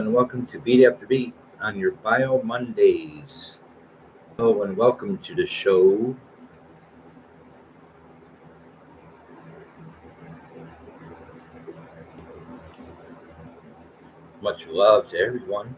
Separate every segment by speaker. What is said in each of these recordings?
Speaker 1: and welcome to Beat After Beat on your Bio Mondays. Hello, and welcome to the show. Much love to everyone.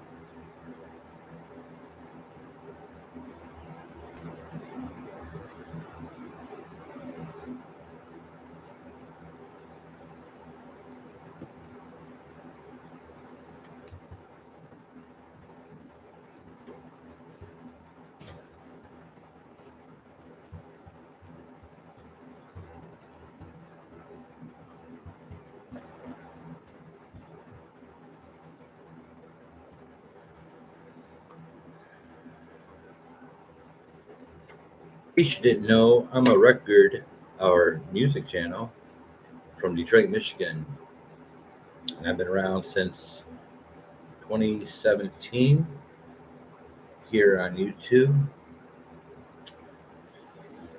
Speaker 1: In case you didn't know, I'm a record or music channel from Detroit, Michigan, and I've been around since 2017 here on YouTube.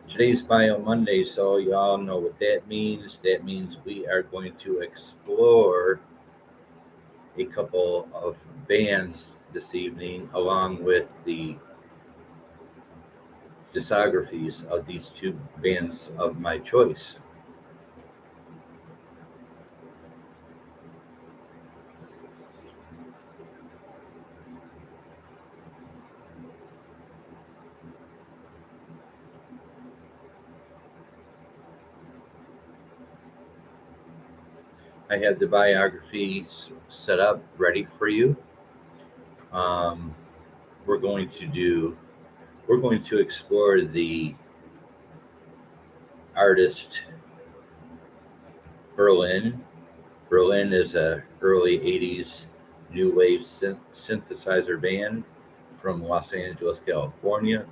Speaker 1: Today's Bio Monday, so you all know what that means. That means we are going to explore a couple of bands this evening, along with the discographies of these two bands of my choice. I have the biographies set up ready for you. Um, we're going to explore the artist Berlin. Berlin is a early 80s new wave synthesizer band from Los Angeles, California,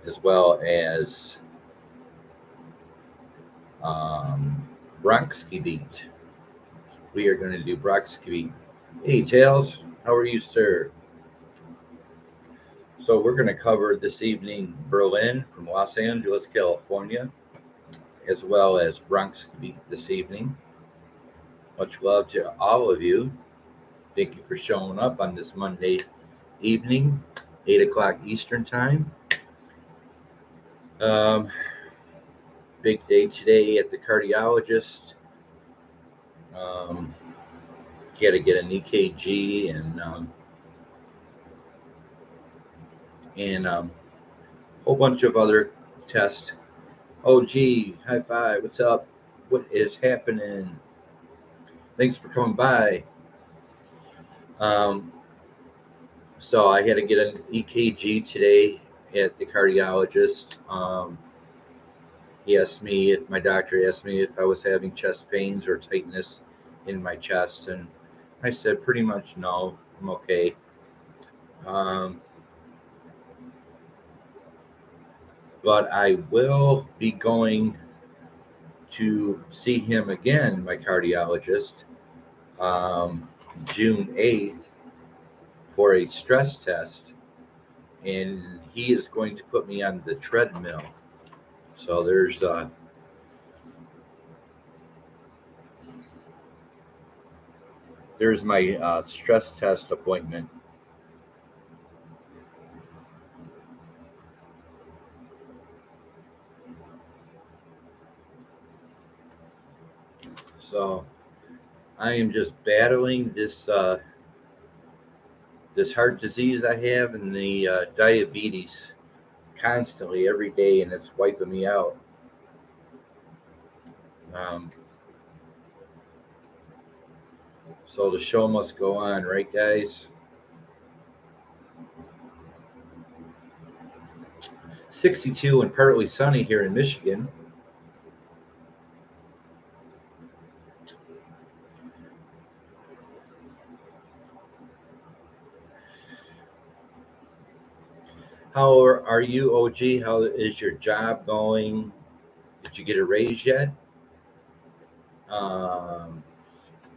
Speaker 1: as well as BRONSKI beat. We are going to do BRONSKI beat. Hey, Tails, how are you, sir? So we're going to cover this evening Berlin from Los Angeles, California, as well as BRONSKI beat this evening. Much love to all of you. Thank you for showing up on this Monday evening, 8 o'clock Eastern Time. Big day today at the cardiologist. Got to get an EKG and a whole bunch of other tests. Oh, gee, high five. What's up? What is happening? Thanks for coming by. So I had to get an EKG today at the cardiologist. My doctor asked me if I was having chest pains or tightness in my chest, and I said pretty much no, I'm okay. But I will be going to see him again, my cardiologist, June 8th for a stress test, and he is going to put me on the treadmill. So there's my stress test appointment. So I am just battling this heart disease I have and the diabetes constantly every day, and it's wiping me out. So the show must go on, right, guys? 62 and partly sunny here in Michigan. How are you, OG? How is your job going? Did you get a raise yet?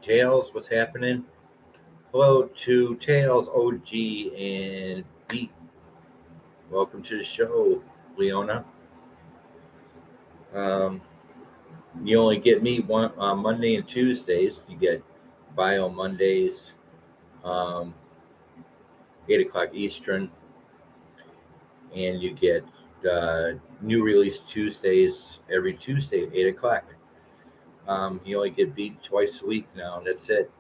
Speaker 1: Tails, what's happening? Hello to Tails, OG, and Beat. Welcome to the show, Leona. You only get me on Monday and Tuesdays. You get Bio Mondays um, 8 o'clock Eastern, and you get new release Tuesdays every Tuesday at 8 o'clock. You only get beat twice a week now, and that's it.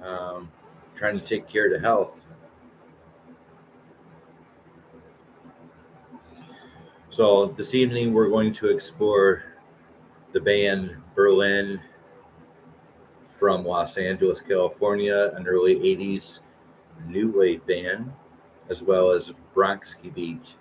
Speaker 1: Um, Trying to take care of the health. So this evening we're going to explore the band Berlin from Los Angeles, California, an early 80s new wave band, as well as BRONSKI Beat.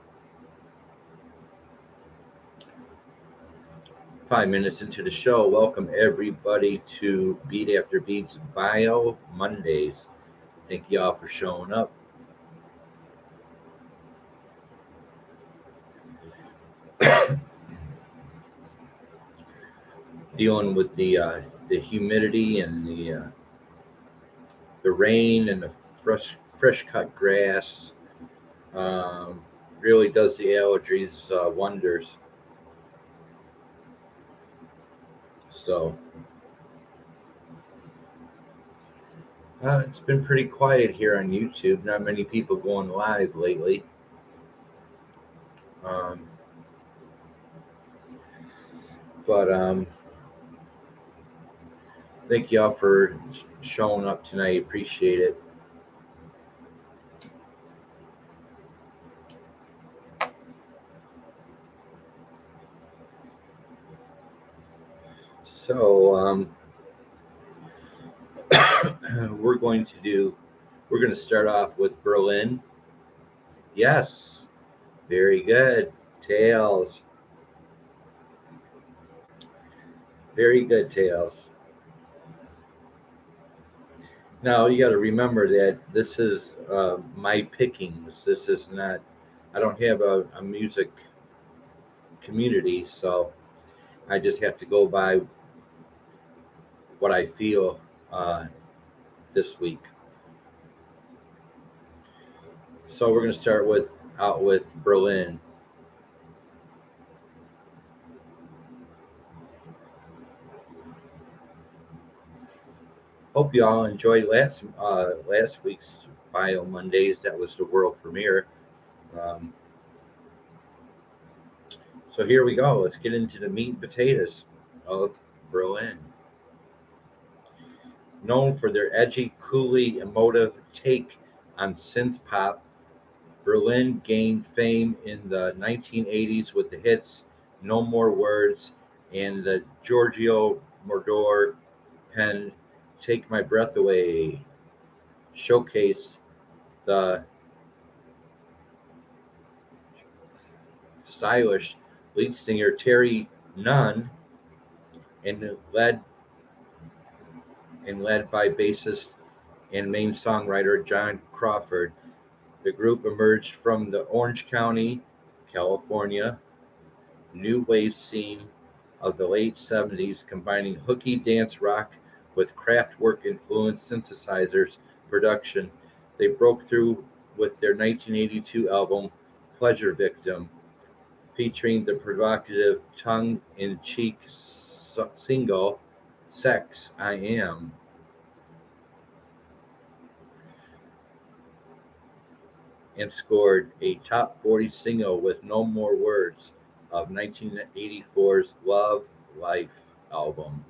Speaker 1: 5 minutes into the show, welcome everybody to Beat After Beats Bio Mondays. Thank y'all for showing up. Dealing with the humidity and the rain and the fresh cut grass really does the allergies wonders. So it's been pretty quiet here on YouTube. Not many people going live lately. But thank y'all for showing up tonight. Appreciate it. So we're going to start off with Berlin. Yes, very good. Tails. Very good, Tails. Now you got to remember that this is my pickings. This is not. I don't have a music community, so I just have to go by what I feel this week. So we're going to start with Berlin. Hope you all enjoyed last week's Bio Mondays. That was the world premiere. So here we go. Let's get into the meat and potatoes of Berlin. Known for their edgy, coolly emotive take on synth pop, Berlin gained fame in the 1980s with the hits No More Words and the Giorgio Moroder penned Take My Breath Away, showcased the stylish lead singer Terry Nunn and led by bassist and main songwriter John Crawford. The group emerged from the Orange County, California, new wave scene of the late 70s, combining hooky dance rock with Kraftwerk influenced synthesizers production. They broke through with their 1982 album Pleasure Victim, featuring the provocative tongue-in-cheek single Sex I Am. And scored a top 40 single with No More Words of 1984's Love Life album.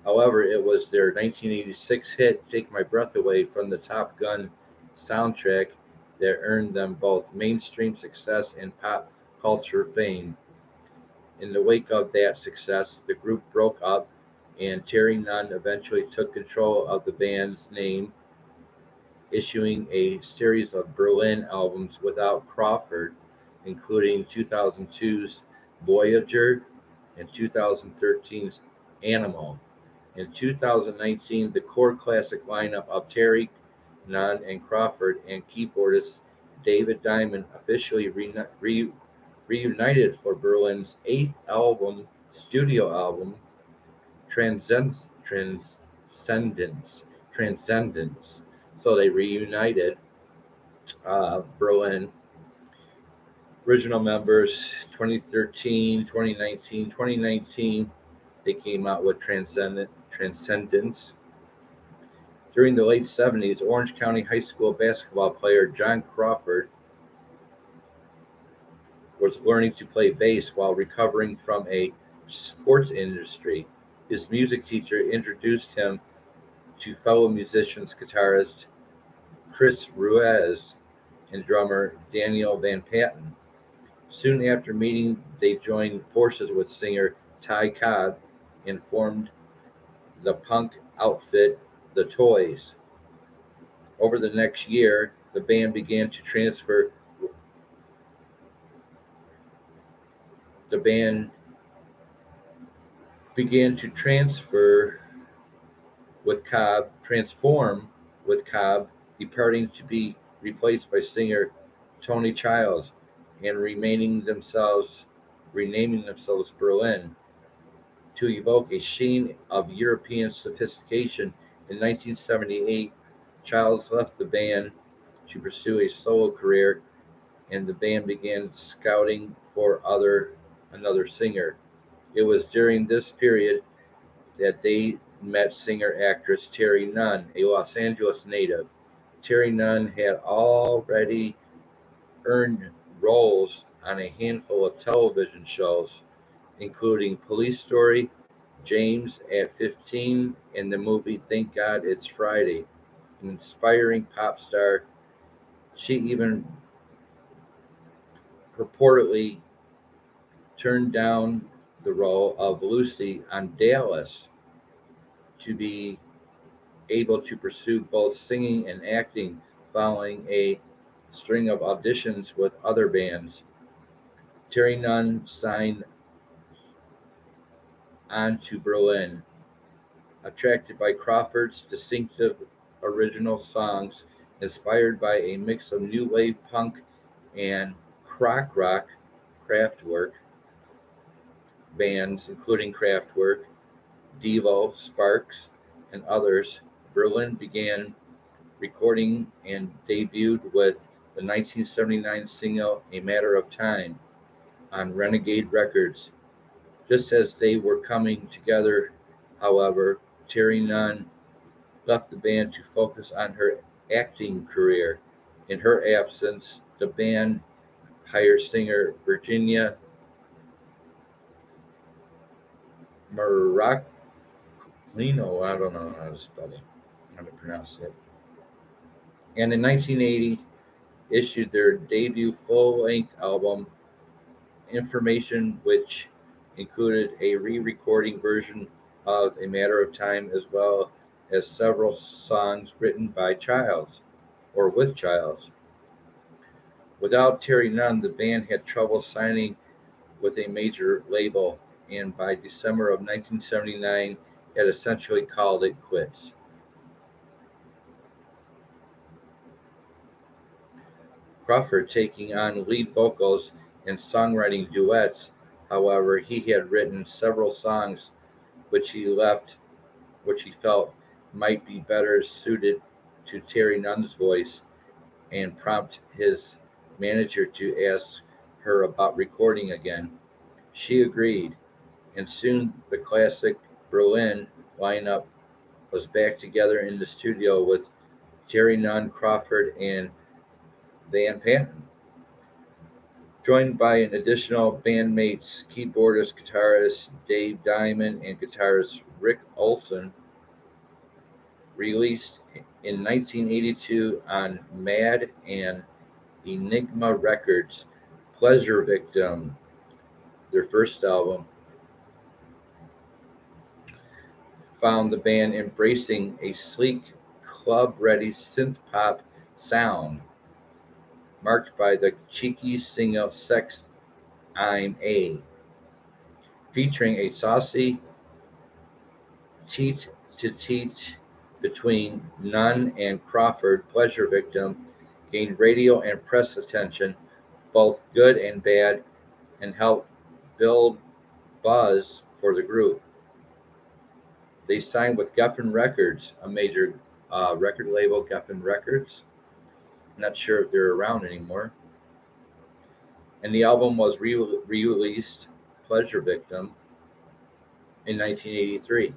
Speaker 1: However, it was their 1986 hit Take My Breath Away from the Top Gun soundtrack that earned them both mainstream success and pop culture fame. In the wake of that success, the group broke up and Terry Nunn eventually took control of the band's name, issuing a series of Berlin albums without Crawford, including 2002's Voyager and 2013's Animal. In 2019, the core classic lineup of Terry Nunn and Crawford and keyboardist David Diamond officially reunited for Berlin's eighth studio album, Transcendence. So they reunited Berlin. Original members 2013, 2019. 2019, they came out with Transcendence. During the late 70s, Orange County High School basketball player John Crawford was learning to play bass while recovering from a sports injury. His music teacher introduced him to fellow musicians, guitarist Chris Ruiz and drummer Daniel Van Patten. Soon after meeting, they joined forces with singer Ty Cobb and formed the punk outfit The Toys. Over the next year, the band the band began to transform with Cobb departing to be replaced by singer Tony Childs and renaming themselves Berlin to evoke a sheen of European sophistication. In 1978, Childs left the band to pursue a solo career, and the band began scouting for another singer. It was during this period that they met singer-actress Terry Nunn, a Los Angeles native. Terry Nunn had already earned roles on a handful of television shows, including Police Story, James at 15, and the movie Thank God It's Friday. An inspiring pop star, she even purportedly turned down the role of Lucy on Dallas to be able to pursue both singing and acting following a string of auditions with other bands. Terry Nunn signed on to Berlin, attracted by Crawford's distinctive original songs inspired by a mix of new wave punk and crock rock. Kraftwerk bands, including Kraftwerk, Devo, Sparks, and others. Berlin began recording and debuted with the 1979 single A Matter of Time on Renegade Records. Just as they were coming together, however, Terry Nunn left the band to focus on her acting career. In her absence, the band hired singer Virginia Maraclino. I don't know how to pronounce it. And in 1980, issued their debut full-length album, Information, which included a re-recording version of A Matter of Time as well as several songs written by Childs or with Childs. Without Terry Nunn, the band had trouble signing with a major label, and by December of 1979 had essentially called it quits. Crawford taking on lead vocals and songwriting duets. However, he had written several songs which he felt might be better suited to Terry Nunn's voice, and prompted his manager to ask her about recording again. She agreed, and soon the classic Berlin lineup was back together in the studio with Terry Nunn, Crawford, and Van Patten, joined by an additional bandmates, keyboardist, guitarist Dave Diamond, and guitarist Rick Olson. Released in 1982 on Mad and Enigma Records, Pleasure Victim, their first album, found the band embracing a sleek, club-ready synth-pop sound, marked by the cheeky single Sex I'm A, featuring a saucy teat-to-teat between Nunn and Crawford. Pleasure Victim gained radio and press attention, both good and bad, and helped build buzz for the group. They signed with Geffen Records, a major record label, Geffen Records. I'm not sure if they're around anymore. And the album was re-released, Pleasure Victim, in 1983.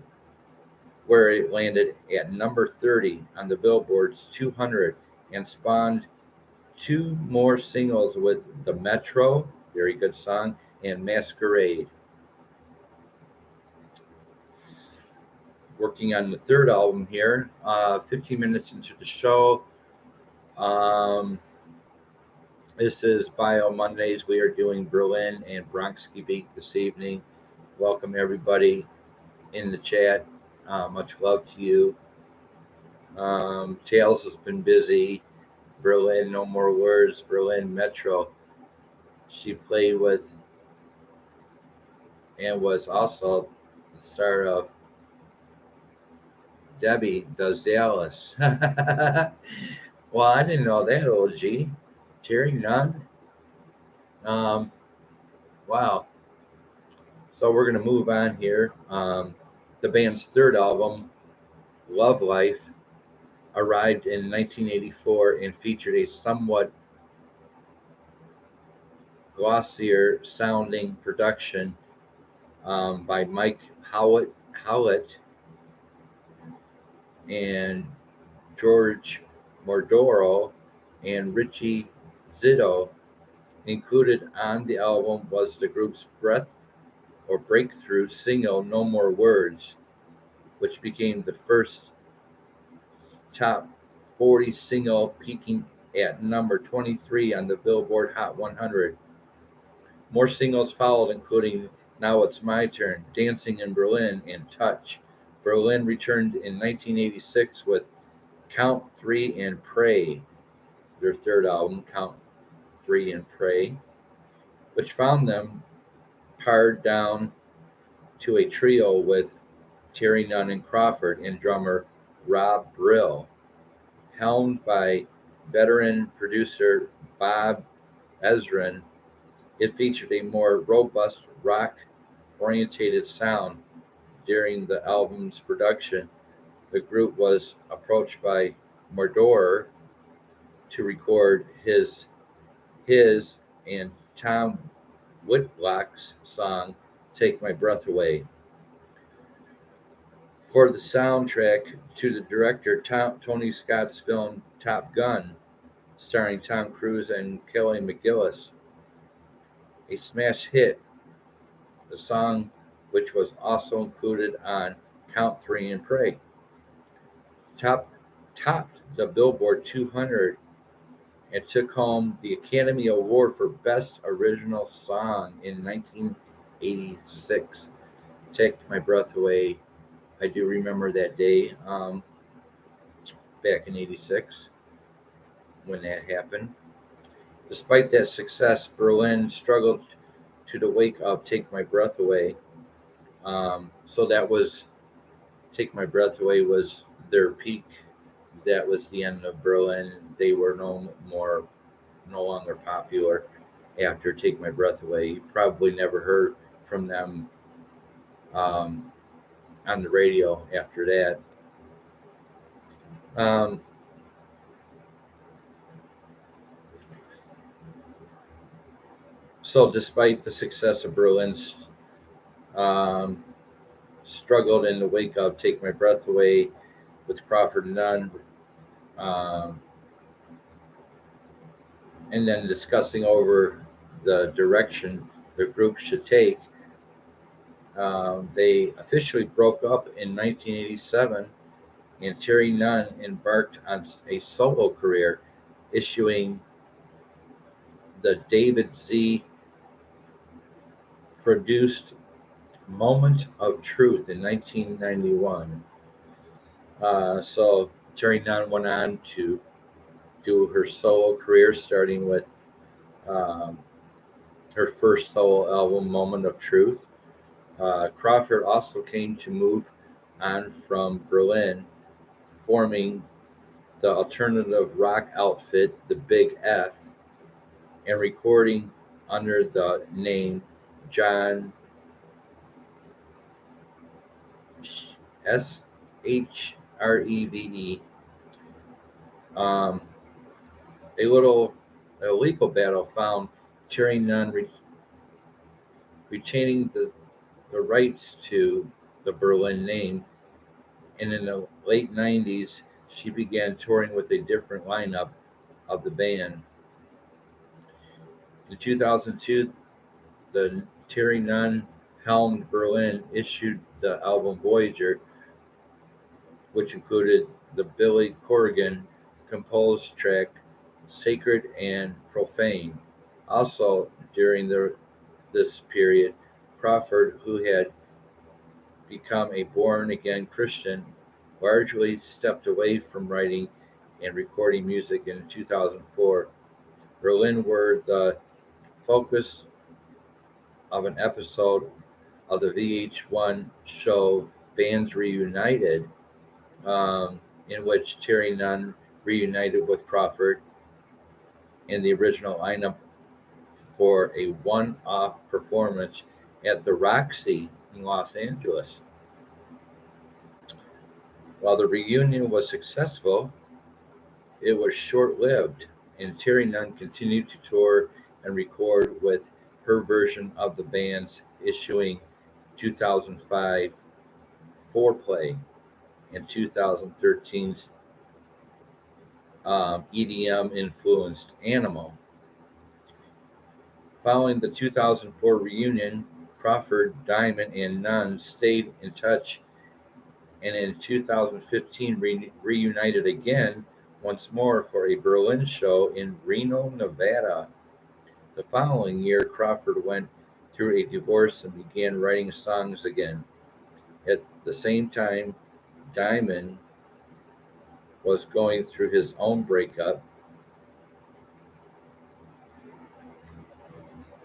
Speaker 1: where it landed at number 30 on the Billboard's 200 and spawned two more singles with The Metro, very good song, and Masquerade. Working on the third album here, 15 minutes into the show. This is Bio Mondays. We are doing Berlin and BRONSKI beat this evening. Welcome everybody in the chat. Much love to you. Tails has been busy. Berlin, No More Words, Berlin Metro. She played with and was also the star of Debbie Does Dallas. Well, I didn't know that, OG. Terry Nunn. Wow. So we're going to move on here. The band's third album, Love Life, arrived in 1984 and featured a somewhat glossier sounding production by Mike Howlett and George Mordoro and Richie Zitto. Included on the album was the group's breakthrough single No More Words, which became the first top 40 single, peaking at number 23 on the Billboard Hot 100. More singles followed, including Now It's My Turn, Dancing in Berlin, and Touch. Berlin returned in 1986 with Count 3 and Pray, their third album, Count 3 and Pray, which found them pared down to a trio with Terry Nunn and Crawford and drummer Rob Brill. Helmed by veteran producer Bob Ezrin, it featured a more robust rock-oriented sound. During the album's production, the group was approached by Mordor to record his and Tom Whitlock's song Take My Breath Away. For the soundtrack to the director Tony Scott's film Top Gun, starring Tom Cruise and Kelly McGillis, a smash hit, the song, which was also included on Count 3 and Pray, topped the Billboard 200 and took home the Academy Award for Best Original Song in 1986. Take My Breath Away. I do remember that day back in 86 when that happened. Despite that success, Berlin struggled to wake up Take My Breath Away. So that was Take My Breath Away was their peak. That was the end of Berlin. They were no longer popular after Take My Breath Away. You probably never heard from them on the radio after that. So despite the success of Berlin's struggled in the wake of Take My Breath Away with Crawford and Nunn, and then discussing over the direction the group should take. They officially broke up in 1987, and Terry Nunn embarked on a solo career, issuing the David Z. produced Moment of Truth in 1991. So Terry Nunn went on to do her solo career, starting with her first solo album, Moment of Truth. Crawford also came to move on from Berlin, forming the alternative rock outfit, the Big F, and recording under the name John Shreve. A legal battle found Terry Nunn retaining the rights to the Berlin name, And in the late 90s, she began touring with a different lineup of the band. In 2002, the Terry Nunn helmed Berlin issued the album Voyager, which included the Billy Corgan composed track Sacred and Profane. Also, during this period, Crawford, who had become a born again Christian, largely stepped away from writing and recording music in 2004. Berlin were the focus of an episode of the VH1 show Bands Reunited, in which Terry Nunn reunited with Crawford in the original lineup for a one off performance at the Roxy in Los Angeles. While the reunion was successful, it was short lived, and Terry Nunn continued to tour and record with her version of the band's issuing 2005 Foreplay and 2013's EDM influenced Animal. Following the 2004 reunion, Crawford, Diamond, and Nunn stayed in touch, and in 2015 reunited again once more for a Berlin show in Reno, Nevada. The following year, Crawford went through a divorce and began writing songs again. At the same time, Diamond was going through his own breakup.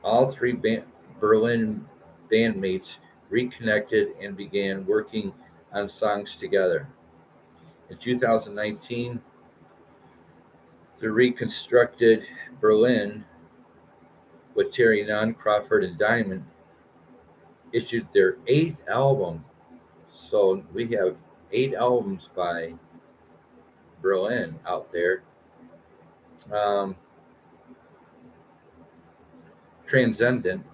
Speaker 1: All three Berlin bandmates reconnected and began working on songs together. In 2019, the reconstructed Berlin, with Terry Nunn, Crawford, and Diamond, issued their eighth album. So we have 8 albums by Berlin out there. Um, Transcendence,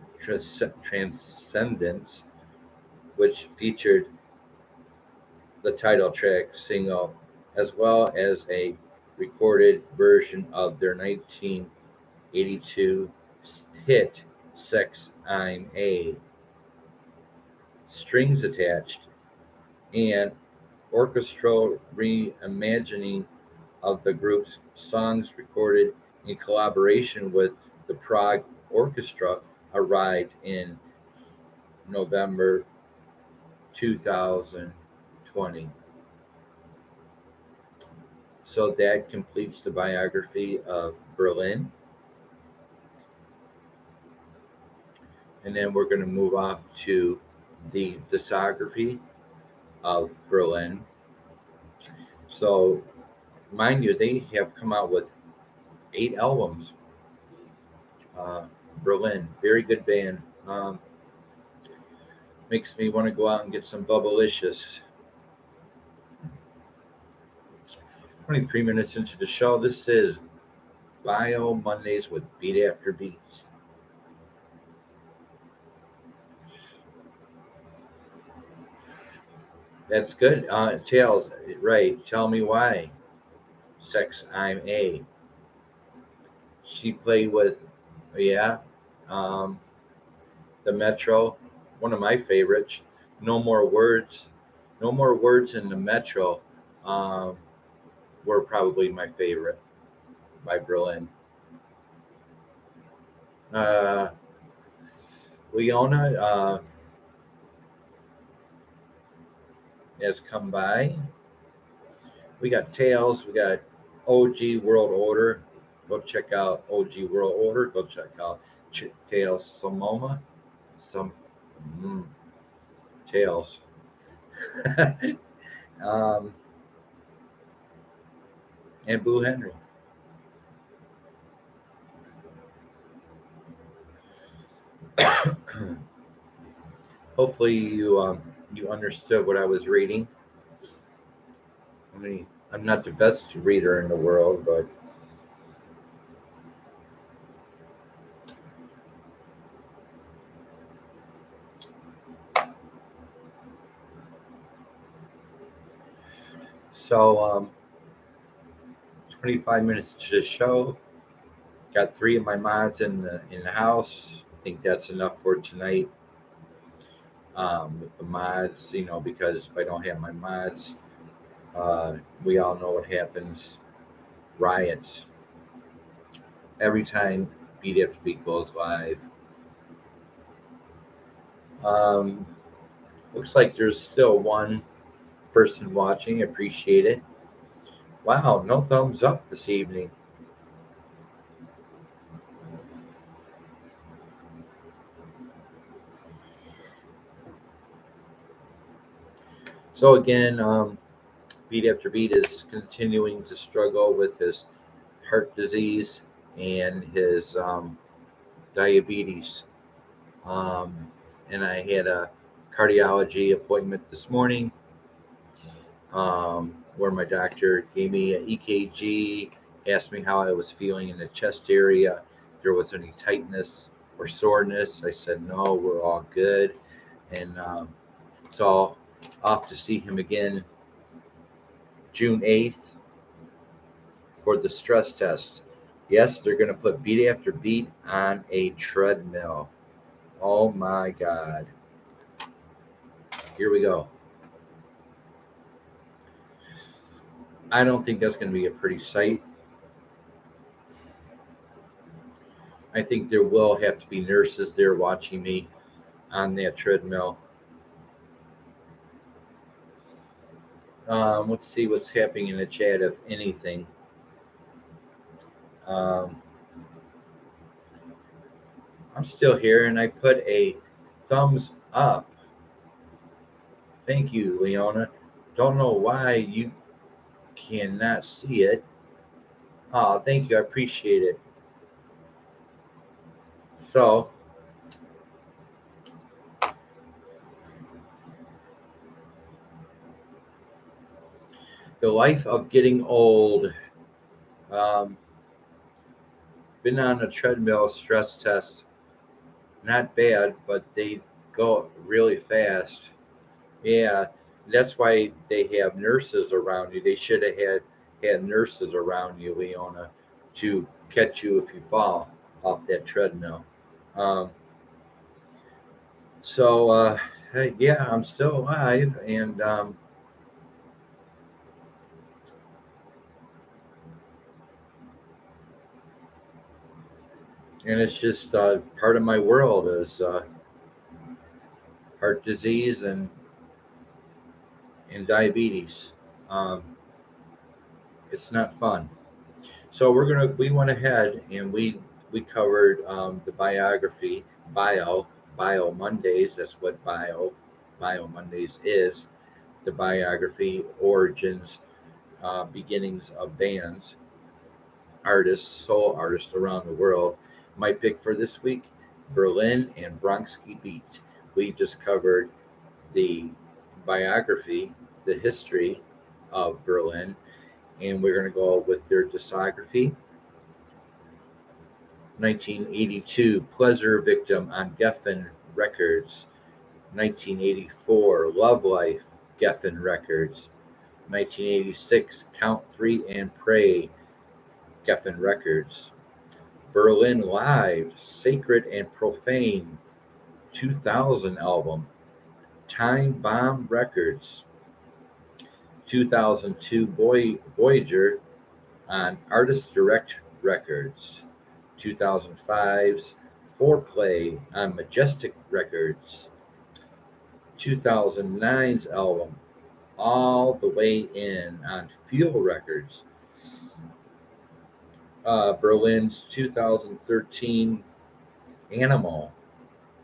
Speaker 1: which featured the title track single, as well as a recorded version of their 1982 hit Sex I'm A, Strings Attached, and orchestral reimagining of the group's songs recorded in collaboration with the Prague Orchestra arrived in November 2020. So that completes the biography of Berlin. And then we're going to move off to the discography of Berlin. So, mind you, they have come out with 8 albums. Berlin, very good band. Makes me want to go out and get some Bubblicious. 23 minutes into the show. This is Bio Mondays with Beat After Beats. That's good. Tails, right. Tell me why. Sex I'm A. She played with, yeah, the Metro, one of my favorites. No More Words. No More Words in the Metro were probably my favorite by Berlin. Leona has come by. We got Tails. We got OG World Order. Go check out OG World Order. Go check out Tails Somoma. Some Tails. And Boo Henry. Hopefully you understood what I was reading. I mean, I'm not the best reader in the world, but So, 25 minutes to the show. Got three of my mods in the house. I think that's enough for tonight. With the mods, because if I don't have my mods, we all know what happens. Riots every time Beat After Beat goes live. Um, Looks like there's still one person watching. Appreciate it. Wow, no thumbs up this evening. So again, Beat After Beat is continuing to struggle with his heart disease and his diabetes. Um, and I had a cardiology appointment this morning, where my doctor gave me an EKG, asked me how I was feeling in the chest area, if there was any tightness or soreness. I said no, we're all good. And so off to see him again June 8th for the stress test. Yes, they're going to put Beat After Beat on a treadmill. Oh my God. Here we go. I don't think that's going to be a pretty sight. I think there will have to be nurses there watching me on that treadmill. Let's see what's happening in the chat, if anything. Um, I'm still here, and I put a thumbs up. Thank you, Leona. Don't know why you cannot see it. Oh, thank you. I appreciate it. So, the life of getting old. Um, been on a treadmill stress test. Not bad, but they go really fast. Yeah, that's why they have nurses around you. They should have had nurses around you, Leona, to catch you if you fall off that treadmill. Um, so hey, yeah, I'm still alive, and it's just part of my world is heart disease and diabetes. Um, it's not fun. So we went ahead and we covered the biography, bio Mondays. That's what bio Mondays is. The biography, origins, beginnings of bands, artists, soul artists around the world. My pick for this week: Berlin and BRONSKI Beat. We just covered the biography, the history of Berlin, and we're going to go with their discography. 1982, Pleasure Victim on Geffen Records. 1984, Love Life, Geffen Records. 1986, Count 3 and Pray, Geffen Records. Berlin Live, Sacred and Profane, 2000 album, Time Bomb Records. 2002, Voyager on Artist Direct Records. 2005's Foreplay on Majestic Records. 2009's album All the Way In on Fuel Records. Berlin's 2013 Animal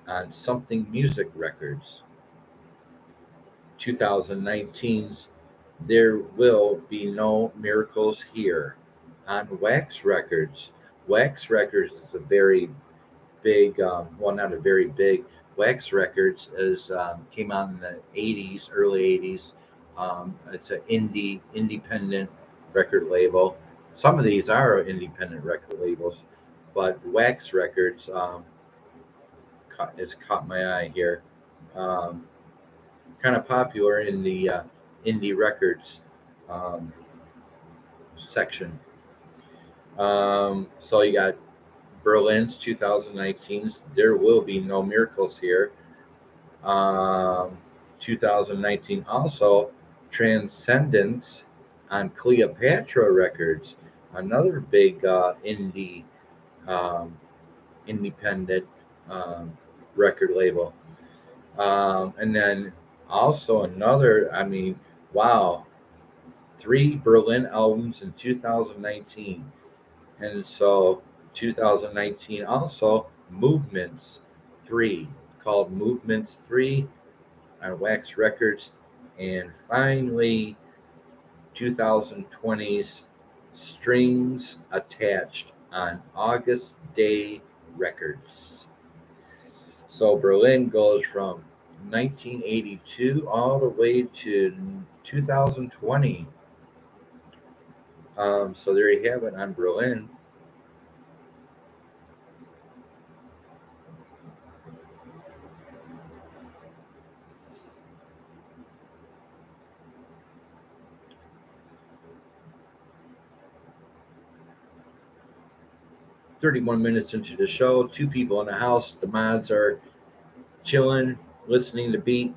Speaker 1: on Something Music Records. 2019's There Will Be No Miracles Here on Wax Records. Wax Records is a very big, well, not a very big. Wax Records is came out in the '80s, early '80s. It's an independent record label. Some of these are independent record labels, but Wax Records has caught my eye here. Um, Kind of popular in the indie records section. So you got Berlin's 2019's There Will Be No Miracles Here. 2019 also Transcendence on Cleopatra Records, another big indie um, independent um, record label. And then also another, I mean, wow, three Berlin albums in 2019. And so 2019 also Movements 3, called Movements 3 on Wax Records. And finally 2020's Strings Attached on August Day Records. So Berlin goes from 1982 all the way to 2020. So there you have it on Berlin. "31 minutes into the show, two people in the house. The mods are chilling, listening to beat.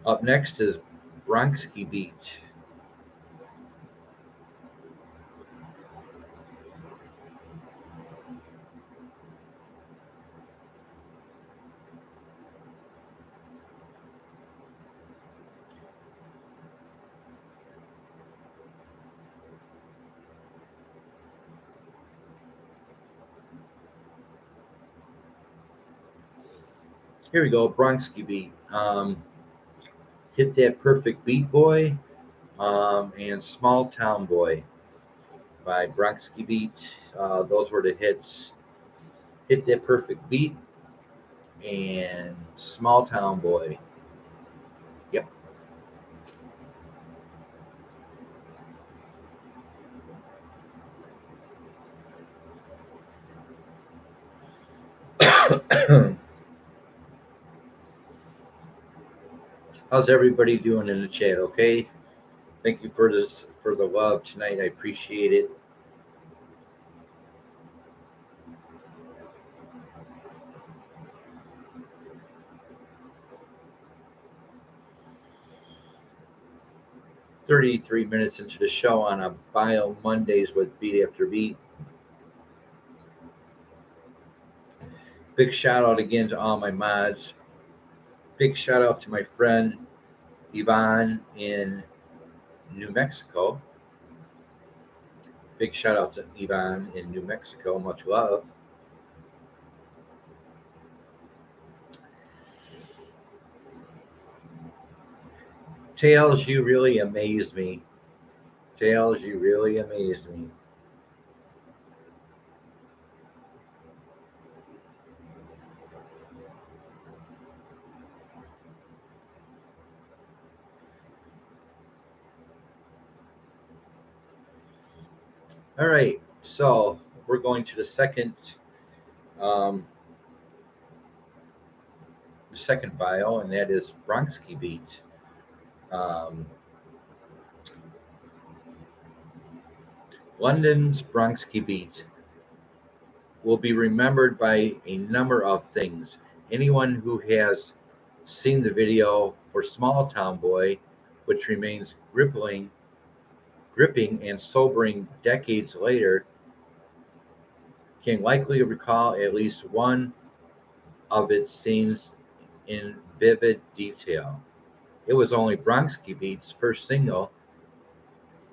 Speaker 1: Up next is Bronski Beat. Here we go, Bronski Beat. Hit That Perfect Beat Boy, and Small Town Boy by Bronski Beat. Those were the hits. Hit That Perfect Beat and Small Town Boy. Yep. How's everybody doing in the chat? Okay. Thank you for the love tonight. I appreciate it. "33 minutes into the show on a Bio Mondays with Beat After Beat. Big shout out again to all my mods. Big shout out to my friend Yvonne in New Mexico. Big shout out to Yvonne in New Mexico. Much love. Tails, you really amaze me. Tails, you really amaze me. All right, so we're going to um, the second bio, and that is Bronski Beat. Um, London's Bronski Beat will be remembered by a number of things. Anyone who has seen the video for Small Town Boy, which remains gripping and sobering decades later, can likely recall at least one of its scenes in vivid detail. It was only Bronski Beat's first single,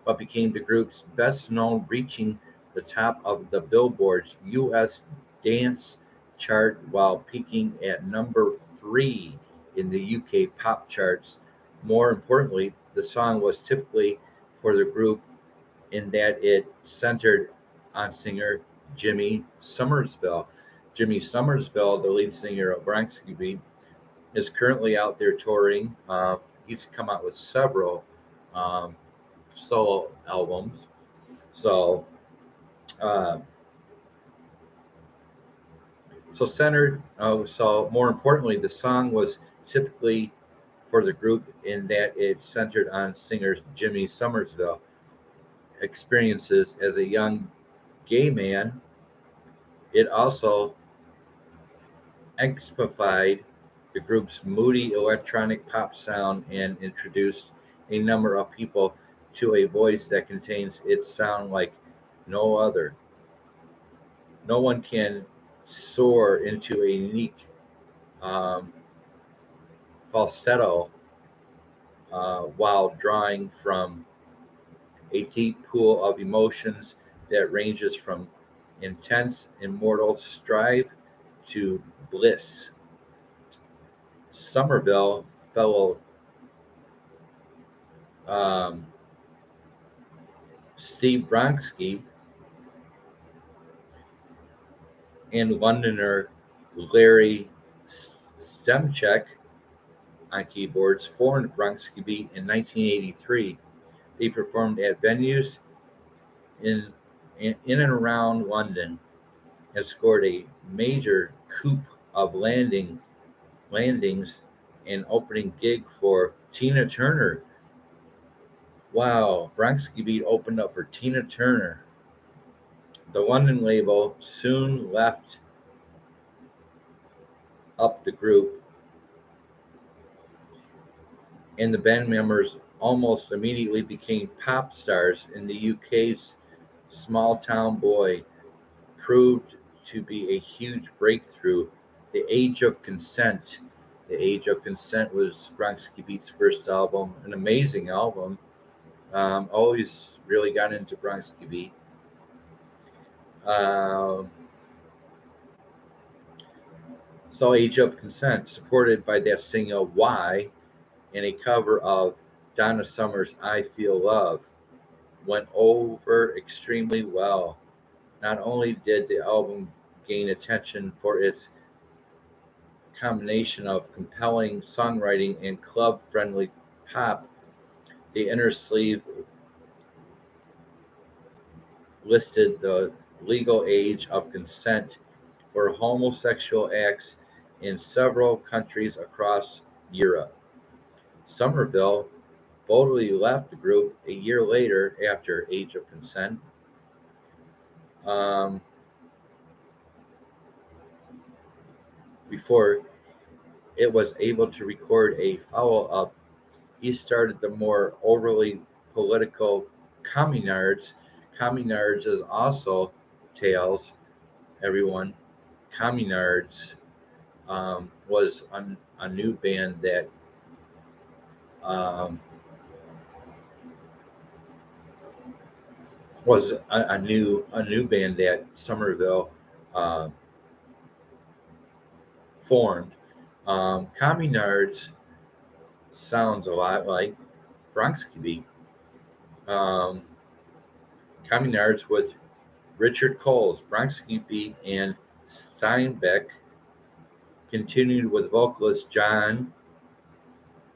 Speaker 1: but became the group's best known, reaching the top of the Billboard's US dance chart while peaking at number 3 in the UK pop charts. More importantly, the song was typically for the group in that it centered on singer Jimmy Somersville. Jimmy Somersville, the lead singer of Bronski Beat, is currently out there touring. He's come out with several um, solo albums. So, uh, so more importantly, the song was typically for the group in that it's centered on singer Jimmy Somerville experiences as a young gay man. It also exemplified the group's moody electronic pop sound and introduced a number of people to a voice that contains its sound like no other. No one can soar into a unique um, falsetto while drawing from a deep pool of emotions that ranges from intense immortal strife to bliss. Somerville fellow um, Steve Bronski and Londoner Larry Stemchek on keyboards formed Bronski Beat in 1983. They performed at venues in, in and around London and scored a major coup of landings and opening gig for Tina Turner. Wow, Bronski Beat opened up for Tina Turner. The London label soon left up the group, and the band members almost immediately became pop stars in the UK's Small Town Boy proved to be a huge breakthrough. The Age of Consent. The Age of Consent was Bronski Beat's first album, an amazing album. Always really got into Bronski Beat. Um, so Age of Consent, supported by that single Why, and a cover of Donna Summer's I Feel Love, went over extremely well. Not only did the album gain attention for its combination of compelling songwriting and club-friendly pop, the inner sleeve listed the legal age of consent for homosexual acts in several countries across Europe. Somerville boldly left the group a year later after Age of Consent. Um, Before it was able to record a follow-up, he started the more overly political Communards. Communards is also Tails, everyone. Communards was a new band that um, was a new band that Somerville uh, formed. Communards sounds a lot like Bronski Beat. Um, Communards with Richard Coles, Bronski Beat, and Steinbeck continued with vocalist John,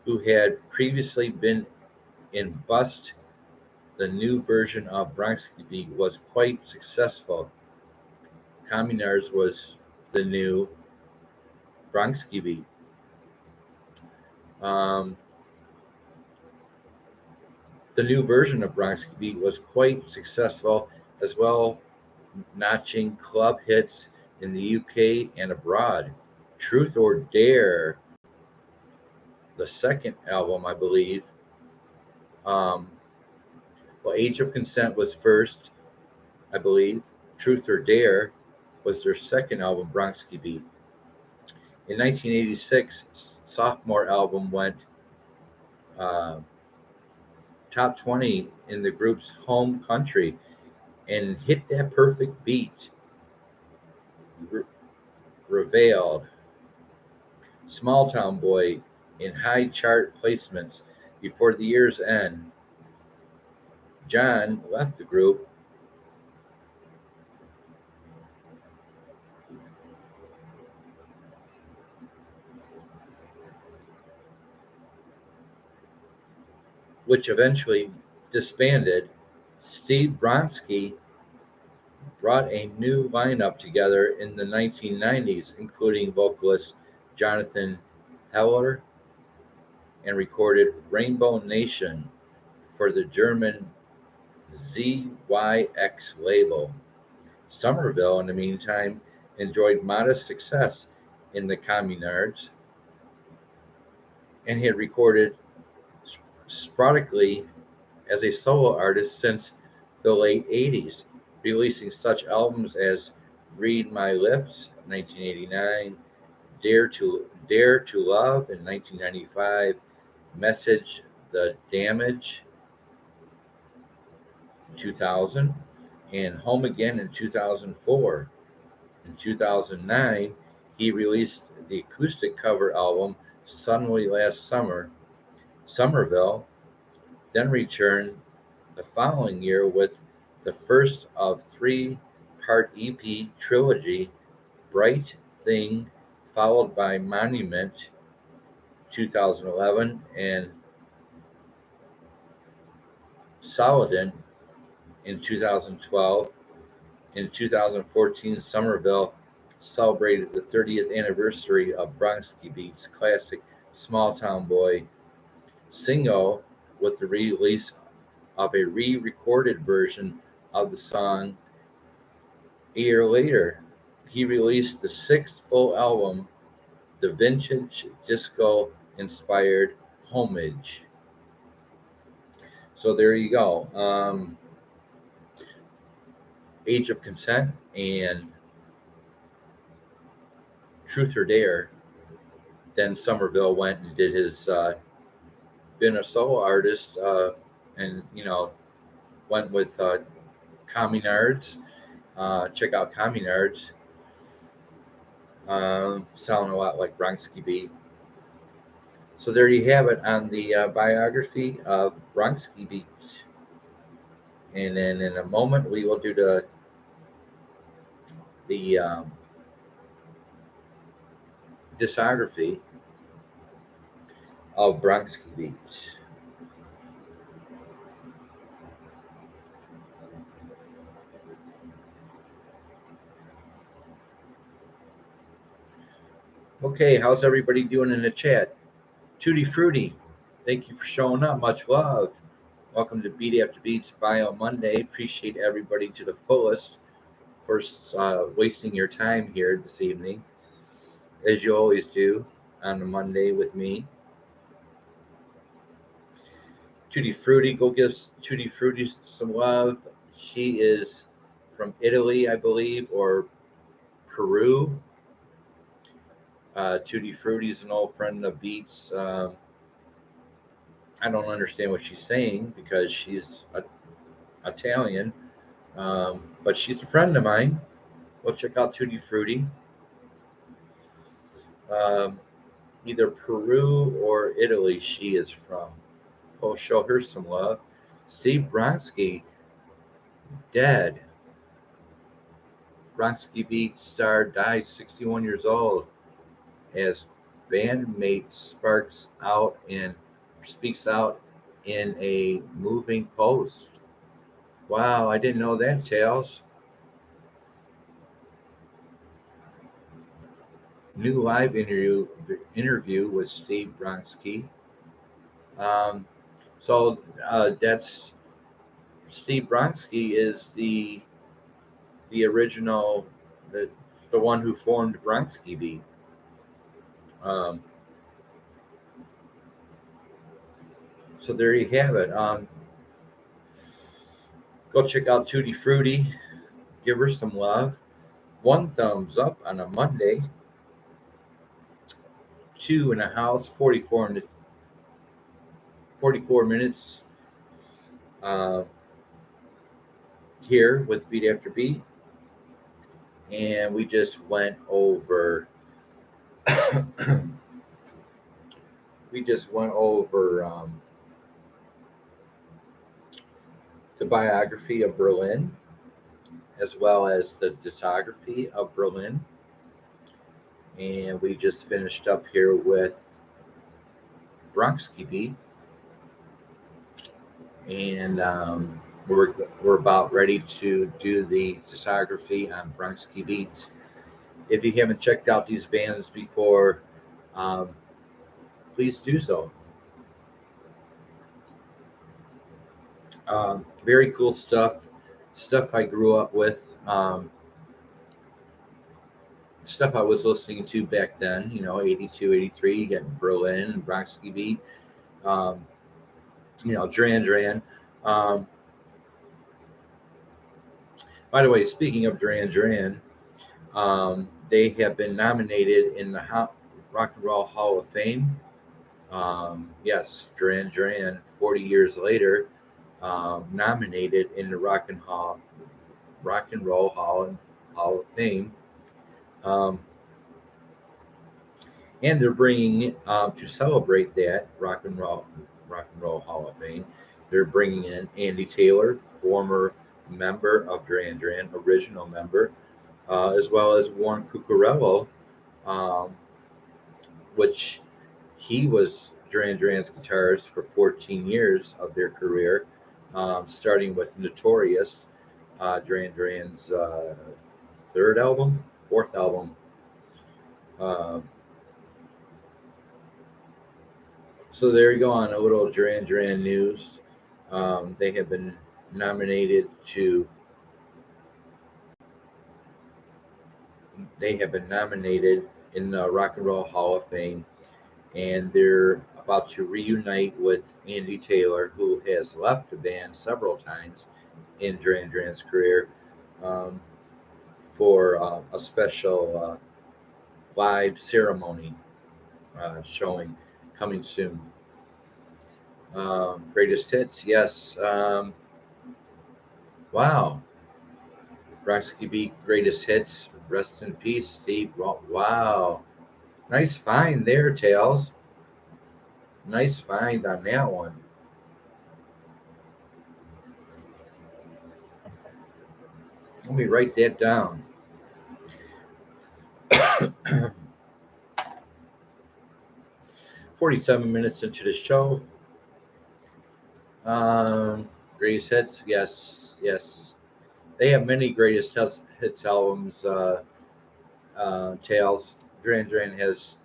Speaker 1: who had previously been in Bust. The new version of Bronski Beat was quite successful. Communards was the new Bronski Beat. Um, the new version of Bronski Beat was quite successful as well, notching club hits in the UK and abroad. Truth or Dare, the second album, I believe. Um, well, Age of Consent was first, I believe. Truth or Dare was their second album, Bronski Beat. In 1986, sophomore album went uh, top 20 in the group's home country and hit that perfect beat. Revealed Small Town Boy in high chart placements before the year's end. John left the group which eventually disbanded. Steve Bronski brought a new lineup together in the 1990s, including vocalist Jonathan Heller and recorded Rainbow Nation for the German ZYX label. Somerville, in the meantime, enjoyed modest success in the communards and had recorded sporadically as a solo artist since the late 80s, releasing such albums as Read My Lips, 1989, Dare to Love in 1995, Message the Damage, 2000, and Home Again in 2004. In 2009, he released the acoustic cover album Suddenly Last Summer. Somerville then returned the following year with the first of three-part EP trilogy, Bright Thing, followed by Monument, 2011, and Solidin in 2012. In 2014, Somerville celebrated the 30th anniversary of Bronski Beat's classic Small Town Boy single with the release of a re-recorded version of the song. A year later, he released the sixth full album, the vintage disco-inspired Homage. So there you go. Age of Consent and Truth or Dare. Then Somerville went and did his, been a solo artist, and went with Communards. Check out Communards. Sound a lot like Bronski Beat. So there you have it on the biography of Bronski Beat. And then in a moment we will do the discography of Bronski Beat. Okay, how's everybody doing in the chat? Tutti Frutti, thank you for showing up. Much love. Welcome to Beat After Beats Bio Monday. Appreciate everybody to the fullest for wasting your time here this evening, as you always do on a Monday with me. Tutti Frutti, go give Tutti Frutti some love. She is from Italy, I believe, or Peru. Tutti Frutti is an old friend of Beats. I don't understand what she's saying because she's Italian, but she's a friend of mine. Go check out Tutti Frutti. Either Peru or Italy she is from. I'll show her some love. Steve BRONSKI, dead. Bronski Beat star dies 61 years old as bandmate speaks out in a moving post. Wow, I didn't know that, Tails. New live interview with Steve BRONSKI. So that's Steve BRONSKI is the original, the one who formed Bronski Beat. So there you have it. Go check out Tutti Frutti. Give her some love. 1 thumbs up on a Monday. 2 in a house. 44 minutes here with Beat After Beat. And we just went over the biography of Berlin, as well as the discography of Berlin. And we just finished up here with Bronski Beat. And we're about ready to do the discography on Bronski Beat. If you haven't checked out these bands before, please do so. Very cool stuff. Stuff I grew up with. Stuff I was listening to back then, 82, 83, you got Berlin and BRONSKI Beat, um, Duran Duran. Um, by the way, speaking of Duran Duran, they have been nominated in the Rock and Roll Hall of Fame. Yes, Duran Duran, 40 years later, nominated in the Rock and Roll Hall of Fame. Um, and they're bringing to celebrate that Rock and Roll Hall of Fame. They're bringing in Andy Taylor, former member of Duran Duran, original member, as well as Warren Cucurello, um, which he was Duran Duran's guitarist for 14 years of their career, starting with Notorious, Duran Duran's fourth album. Um, So there you go on a little Duran Duran news. They have been nominated to. They have been nominated in the Rock and Roll Hall of Fame, and they're about to reunite with Andy Taylor, who has left the band several times in Duran Duran's career, um, for a special live ceremony showing coming soon. Greatest hits, yes. Wow. BRONSKI Beat Greatest Hits. Rest in peace, Steve. Wow. Nice find there, Tails. Nice find on that one. Let me write that down. 47 minutes into the show. Greatest hits, yes, yes. They have many hits albums. Tails. Duran Duran has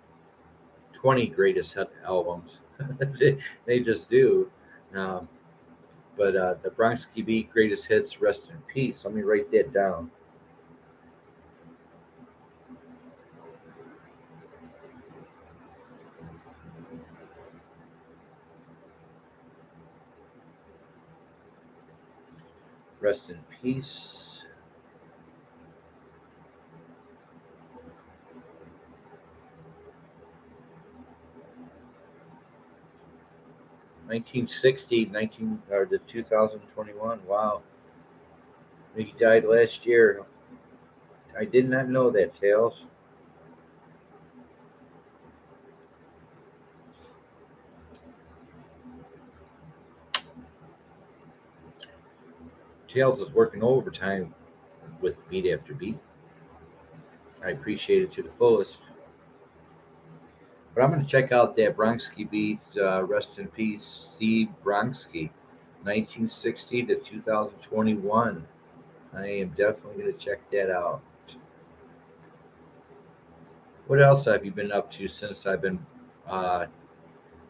Speaker 1: 20 greatest hit albums. They just do. Um, but the BRONSKI Beat Greatest Hits, Rest in Peace. Let me write that down. Rest in peace. '19 or the 2021. Wow, he died last year. I did not know that, Tails. Tails is working overtime with Beat After Beat. I appreciate it to the fullest. But I'm going to check out that BRONSKI Beat, Rest in Peace, Steve BRONSKI, 1960 to 2021. I am definitely going to check that out. What else have you been up to since I've been uh,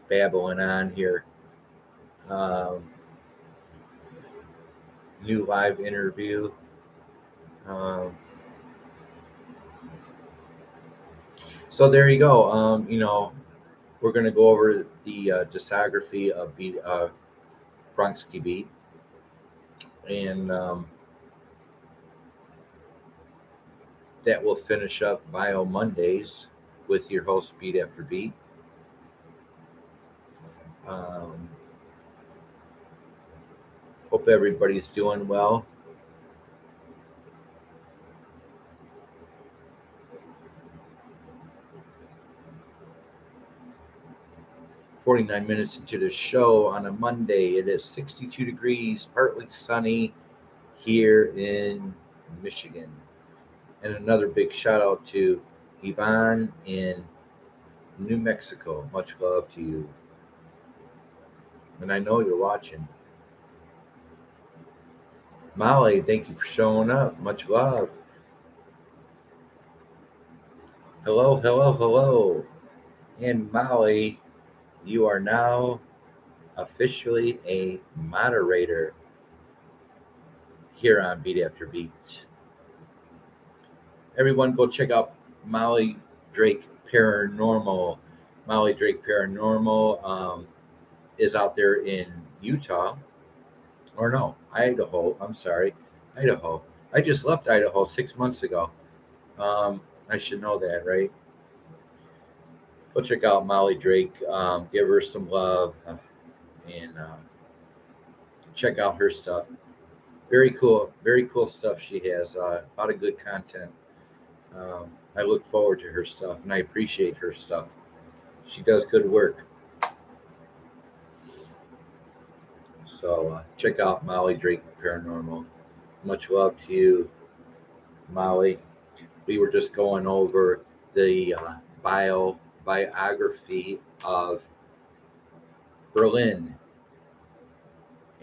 Speaker 1: babbling on here? Um, New live interview. Um, so there you go. We're going to go over the discography of BRONSKI Beat, and that will finish up Bio Mondays with your host Beat After Beat. Um, Hope everybody's doing well. "49 minutes into the show on a Monday. It is 62 degrees, partly sunny here in Michigan. And another big shout out to Yvonne in New Mexico. Much love to you. And I know you're watching. Molly, thank you for showing up. Much love. Hello, hello, hello. And Molly You are now officially a moderator here on Beat After Beat. Everyone, go check out Molly Drake Paranormal. Molly Drake Paranormal is out there in Utah, or no, Idaho. I'm sorry, Idaho. I just left Idaho 6 months ago. I should know that, right? Go check out Molly Drake. Give her some love and check out her stuff. Very cool stuff she has. A lot of good content. I look forward to her stuff and I appreciate her stuff. She does good work. So check out Molly Drake Paranormal. Much love to you, Molly. We were just going over the biography of Berlin.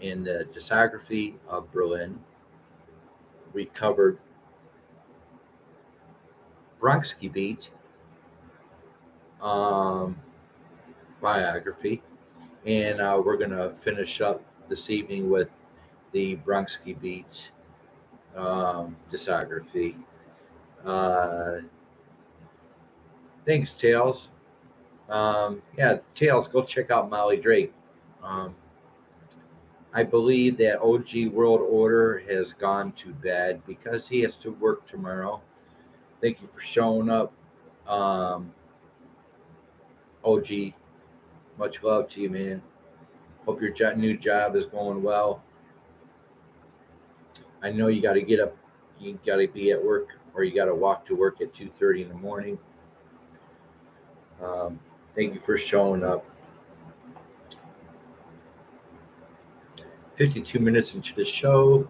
Speaker 1: In the discography of Berlin, we covered BRONSKI Beat biography, and we're going to finish up this evening with the BRONSKI Beat discography. Thanks, Tails. Yeah, Tails, go check out Molly Drake. I believe that OG World Order has gone to bed because he has to work tomorrow. Thank you for showing up, OG. Much love to you, man. Hope your new job is going well. I know you got to get up, you got to be at work, or you got to walk to work at 2:30 in the morning. Thank you for showing up. 52 minutes into the show.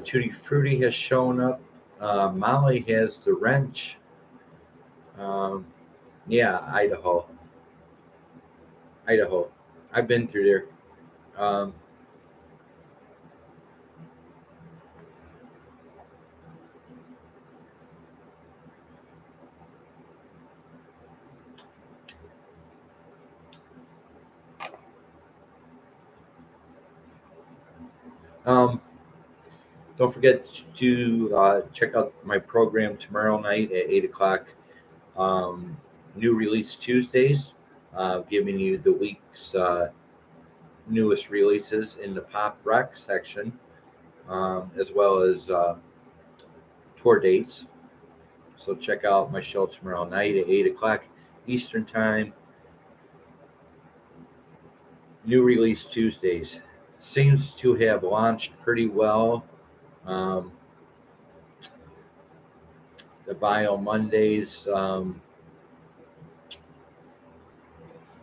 Speaker 1: Tutti Frutti has shown up. Molly has the wrench. Yeah, Idaho. Idaho. I've been through there. Um, um, don't forget to check out my program tomorrow night at 8 o'clock. New release Tuesdays, giving you the week's newest releases in the pop rock section, as well as tour dates. So check out my show tomorrow night at 8 o'clock Eastern Time. New release Tuesdays seems to have launched pretty well. Um, the Bio Mondaze.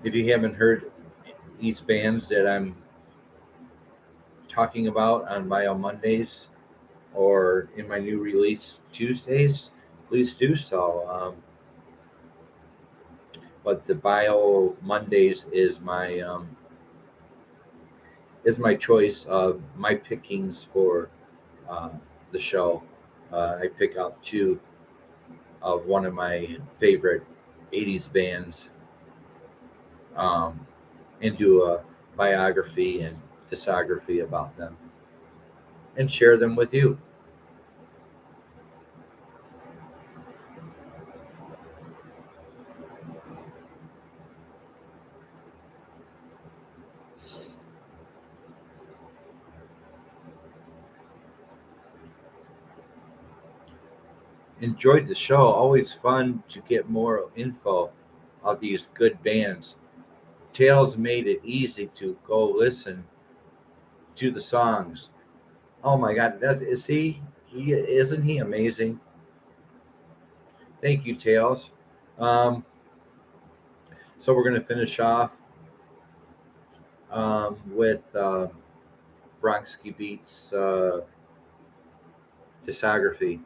Speaker 1: If you haven't heard these bands that I'm talking about on Bio Mondays or in my new release Tuesdays, please do so. But the Bio Mondays is my choice of my pickings for uh, the show. I pick out two of one of my favorite 80s bands and do a biography and discography about them and share them with you. Enjoyed the show. Always fun to get more info of these good bands. Tails made it easy to go listen to the songs. Oh my God, that is he isn't he amazing? Thank you, Tails. Um, so we're gonna finish off with BRONSKI Beats discography.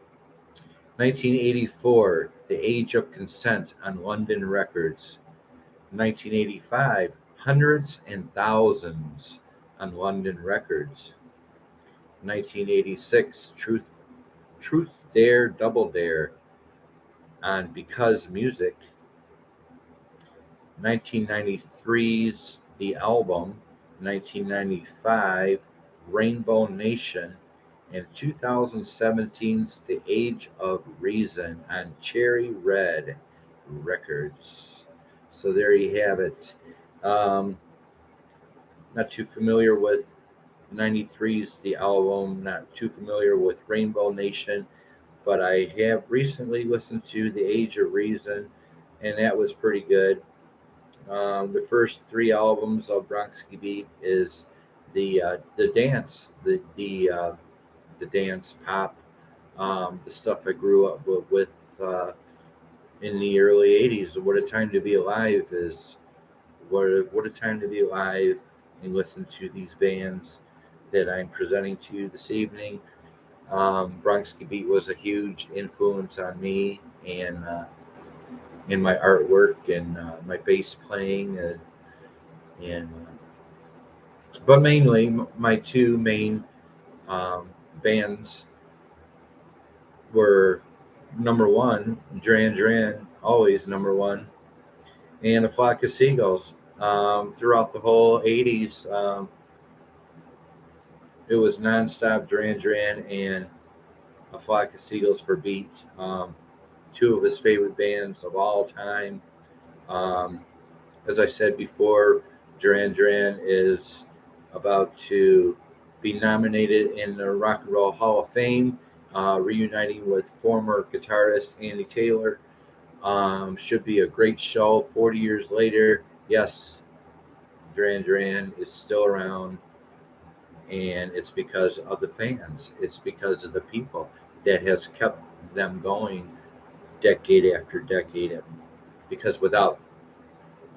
Speaker 1: 1984, The Age of Consent on London Records. 1985, Hundreds and Thousands on London Records. 1986, Truth Dare Double Dare on Because Music. 1993's The Album, 1995 Rainbow Nation, and 2017's The Age of Reason on Cherry Red Records. So there you have it. Um, Not too familiar with 93's The Album, not too familiar with Rainbow Nation, but I have recently listened to The Age of Reason, and that was pretty good. The first three albums of Bronski Beat is the dance, the dance pop, the stuff I grew up with in the early '80s. What a time to be alive is what a time to be alive and listen to these bands that I'm presenting to you this evening. Bronski Beat was a huge influence on me and in my artwork and my bass playing and but mainly my two main bands were number one, Duran Duran, always number one, and a flock of seagulls. Throughout the whole '80s, it was nonstop Duran Duran and a flock of seagulls for beat. Two of his favorite bands of all time. Um, as I said before, Duran Duran is about to be nominated in the Rock and Roll Hall of Fame, reuniting with former guitarist Andy Taylor. Should be a great show. 40 years later, yes, Duran Duran is still around, and it's because of the fans. It's because of the people that has kept them going decade after decade. Because without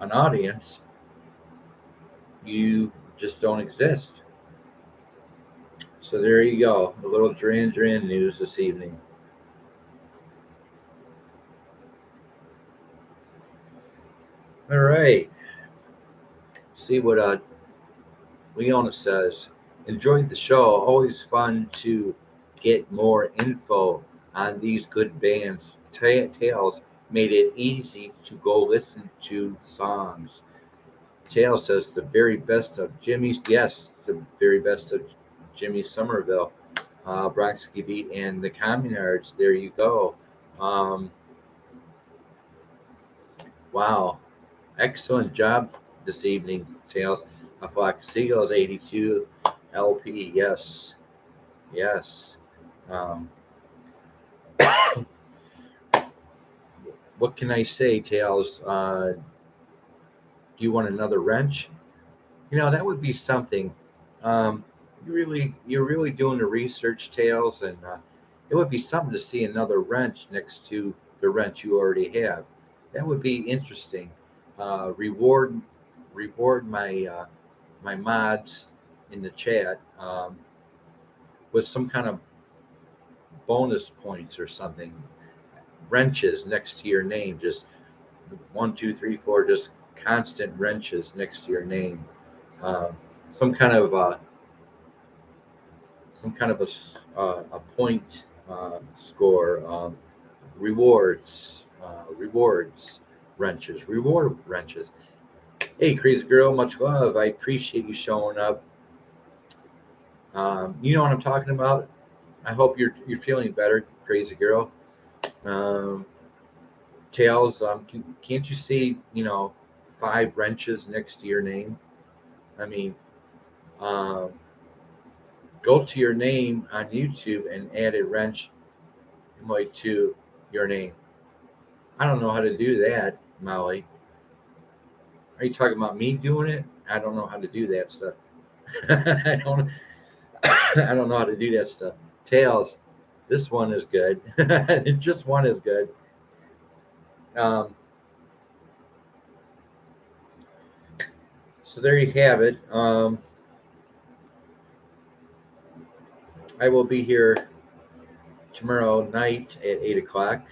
Speaker 1: an audience, you just don't exist. So there you go, a little Duran Duran news this evening. All right, see what Leona says. Enjoyed the show. Always fun to get more info on these good bands. Tales made it easy to go listen to songs. Tail says the very best of Jimmy's. Yes, the very best of Jimmy Somerville, Bronski Beat, and the Communards. There you go. Um, wow, excellent job this evening, Tails. A Flock of Seagulls 82 LP. Yes, yes. Um, what can I say, Tails? Do you want another wrench? That would be something. Um, you're really doing the research, Tails, and it would be something to see another wrench next to the wrench you already have. That would be interesting. Reward my mods in the chat with some kind of bonus points or something. Wrenches next to your name, just one, two, three, four, just constant wrenches next to your name. Um, some kind of a point score, rewards wrenches, reward wrenches. Hey, crazy girl, much love. I appreciate you showing up. You know what I'm talking about. I hope you're feeling better, crazy girl. Um, Tails, can't you see, five wrenches next to your name? I mean, um, go to your name on YouTube and add a wrench like to your name. I don't know how to do that, Molly. Are you talking about me doing it? I don't know how to do that stuff. I don't. I don't know how to do that stuff. Tails, this one is good. Just one is good. Um, so there you have it. I will be here tomorrow night at 8 o'clock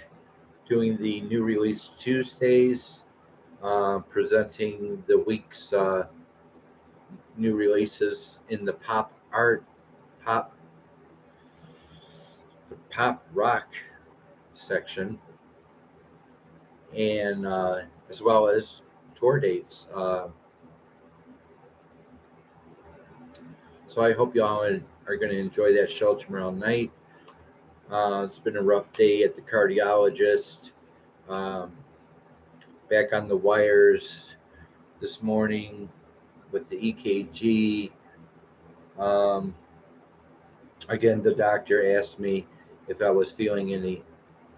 Speaker 1: doing the new release Tuesdays, presenting the week's new releases in the pop the pop rock section, and as well as tour dates. So I hope y'all are going to enjoy that show tomorrow night. It's been a rough day at the cardiologist. Um, Back on the wires this morning with the EKG. Um, Again, the doctor asked me if I was feeling any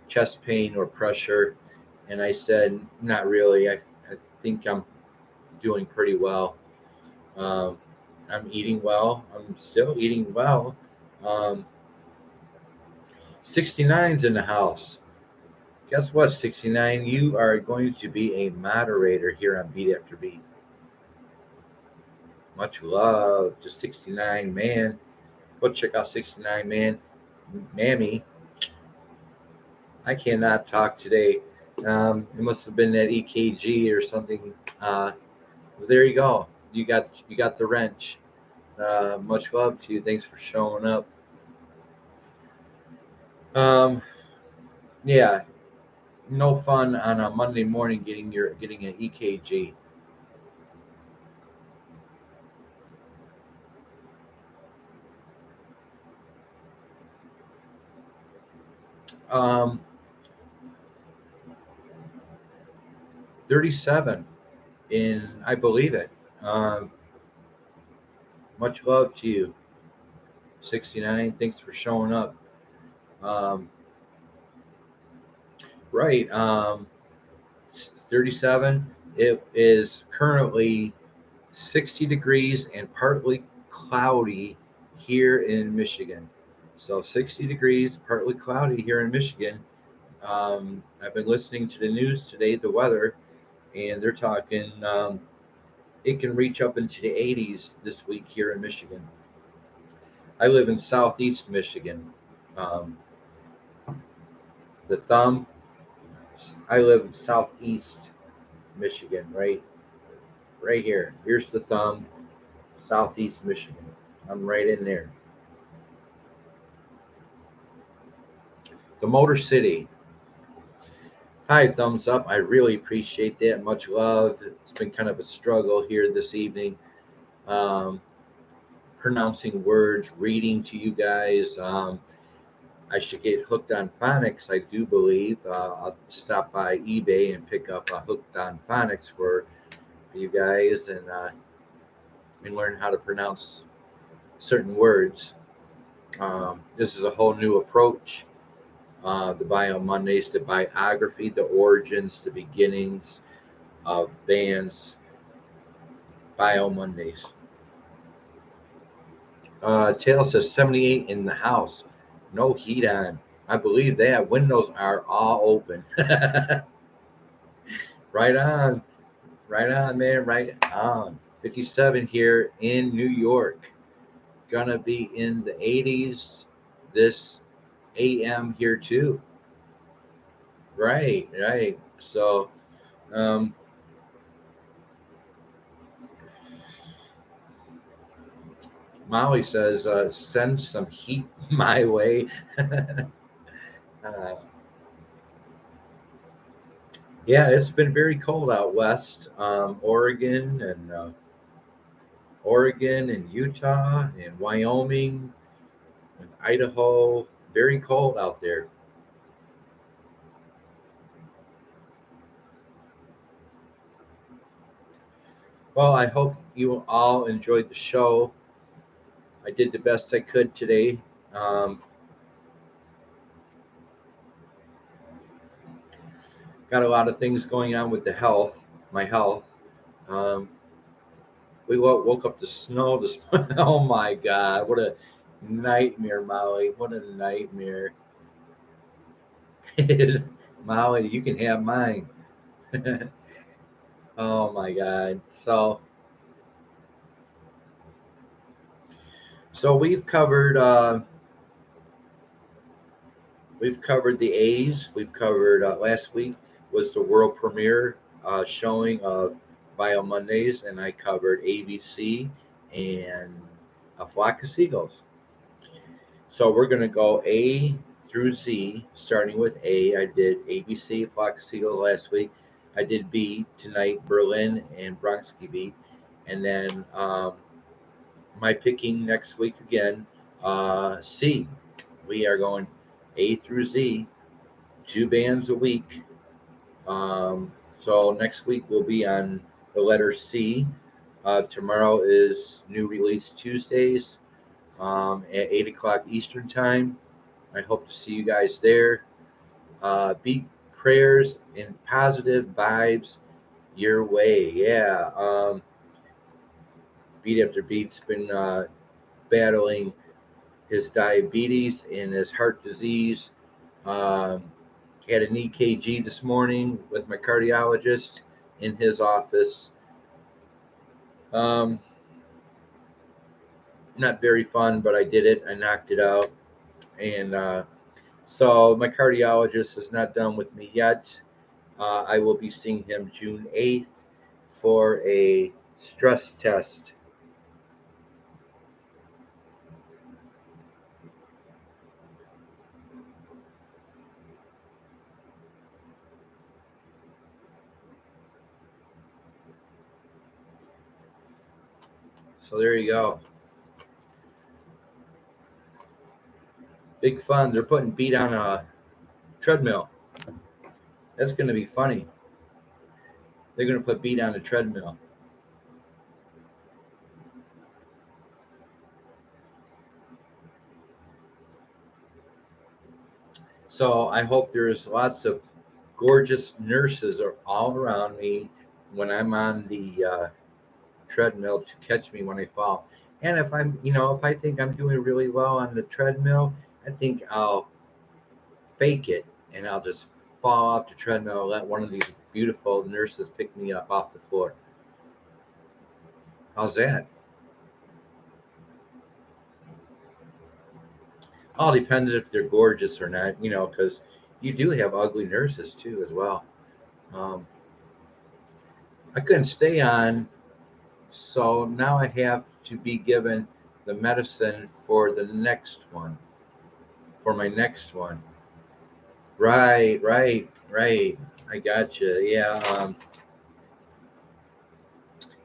Speaker 1: chest pain or pressure, and I said, not really. I think I'm doing pretty well. Um, I'm eating well. I'm still eating well. Um, 69's in the house. Guess what, 69? You are going to be a moderator here on Beat After Beat. Much love to 69, man. Go check out 69, man. Mammy, I cannot talk today. It must have been that EKG or something. There you go. You got the wrench. Much love to you. Thanks for showing up. Yeah, no fun on a Monday morning getting an EKG. Um, 37, and I believe it. Um, Much love to you, 69. Thanks for showing up. Um, right. 37. It is currently 60 degrees and partly cloudy here in Michigan. So 60 degrees, partly cloudy here in Michigan. I've been listening to the news today, the weather, and they're talking it can reach up into the 80s this week here in Michigan. I live in southeast Michigan. Um, the thumb, I live in southeast Michigan, right here. Here's the thumb, southeast Michigan. I'm right in there. The Motor City. Hi, thumbs up. I really appreciate that. Much love. It's been kind of a struggle here this evening. Um, Pronouncing words, reading to you guys. I should get hooked on phonics, I do believe. I'll stop by eBay and pick up a hooked on phonics for you guys and learn how to pronounce certain words. This is a whole new approach. The Bio Mondays, the biography, the origins, the beginnings of bands, Bio Mondays. Tail says 78 in the house. No heat on. I believe that. Windows are all open. Right on. Right on, man. Right on. 57 here in New York. Gonna be in the 80s this AM here too. Right. So, um, Molly says, send some heat my way. uh, yeah, it's been very cold out west. Oregon and Utah and Wyoming and Idaho. Very cold out there. Well, I hope you all enjoyed the show. I did the best I could today. Um, got a lot of things going on with my health. Um, we woke up to snow this morning. Oh my God, what a nightmare, Molly. What a nightmare. Molly, you can have mine. Oh my God. So we've covered the A's. We've covered last week was the world premiere showing of Bio Mondays, and I covered ABC and a flock of seagulls. So we're going to go A through Z, starting with A. I did ABC, flock of seagulls last week. I did B tonight, Berlin and BRONSKI B, and then my picking next week again, C. We are going A through Z, 2 bands a week. So next week we'll be on the letter C. Tomorrow is new release Tuesdays at 8 o'clock Eastern Time. I hope to see you guys there. Beat prayers and positive vibes your way. Yeah. Beat After Beat's been battling his diabetes and his heart disease. Um, had an EKG this morning with my cardiologist in his office. Um, Not very fun, but I did it. I knocked it out. And so my cardiologist is not done with me yet. I will be seeing him June 8th for a stress test. So there you go. Big fun. They're putting Beat on a treadmill. That's going to be funny. They're going to put Beat on a treadmill. So I hope there's lots of gorgeous nurses are all around me when I'm on the treadmill to catch me when I fall. And if if I think I'm doing really well on the treadmill, I think I'll fake it and I'll just fall off the treadmill and let one of these beautiful nurses pick me up off the floor. How's that? All depends if they're gorgeous or not, because you do have ugly nurses too as well. Um, I couldn't stay on, so now I have to be given the medicine for the next one, for my next one. Right, right, right. I gotcha. Yeah,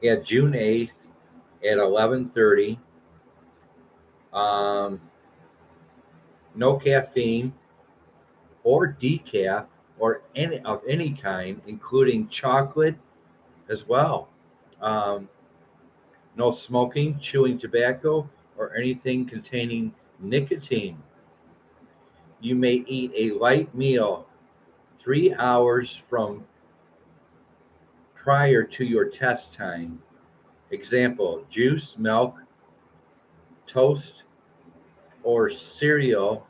Speaker 1: yeah. June 8th at 11:30. Um, no caffeine or decaf or any kind, including chocolate as well. Um, no smoking, chewing tobacco, or anything containing nicotine. You may eat a light meal 3 hours from prior to your test time. Example: juice, milk, toast, or cereal,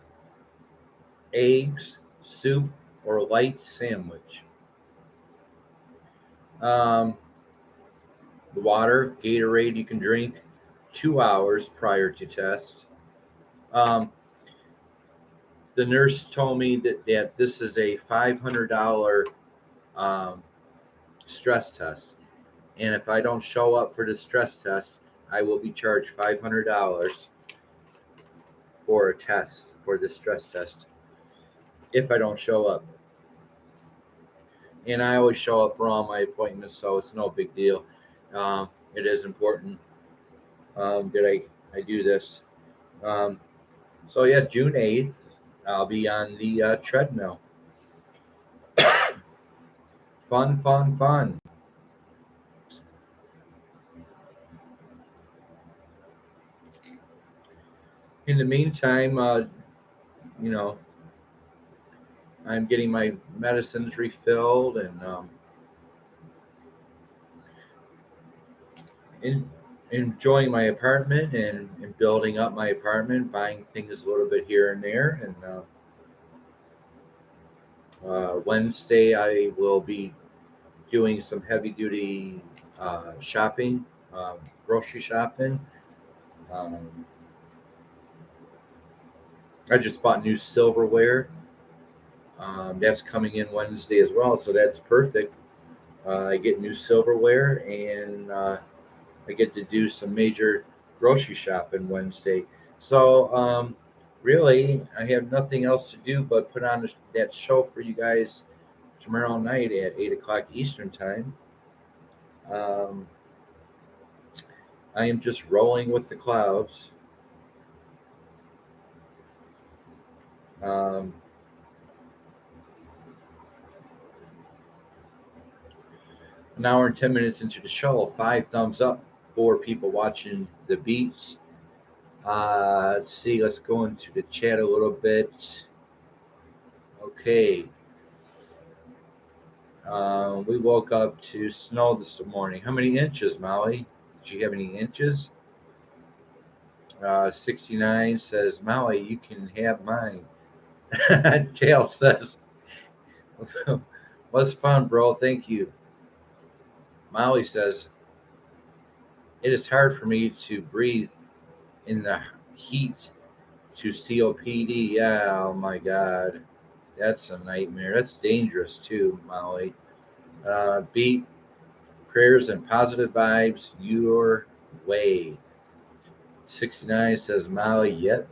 Speaker 1: eggs, soup, or light sandwich. Um, the water, Gatorade, you can drink 2 hours prior to test. Um, the nurse told me that this is a $500 um, stress test. And if I don't show up for the stress test, I will be charged $500 for a test, for the stress test, if I don't show up. And I always show up for all my appointments, so it's no big deal. It is important that I do this. Um, so yeah, June 8th, I'll be on the treadmill. Fun, fun, fun. In the meantime, you know, I'm getting my medicines refilled and in, enjoying my apartment and building up my apartment, buying things a little bit here and there. And Wednesday, I will be doing some heavy duty shopping, grocery shopping. Um, I just bought new silverware. That's coming in Wednesday as well, so that's perfect. I get new silverware and I get to do some major grocery shopping Wednesday. So, really, I have nothing else to do but put on that show for you guys tomorrow night at 8 o'clock Eastern Time. I am just rolling with the clouds. Um, an hour and 10 minutes into the show, 5 thumbs up for people watching the beats. Let's see, let's go into the chat a little bit. Okay. We woke up to snow this morning. How many inches, Molly? Did you have any inches? 69 says, Molly, you can have mine. Tail says, was fun, bro. Thank you. Molly says, it is hard for me to breathe in the heat to COPD. Yeah, oh my God. That's a nightmare. That's dangerous too, Molly. Beat prayers and positive vibes your way. 69 says, Molly, yep.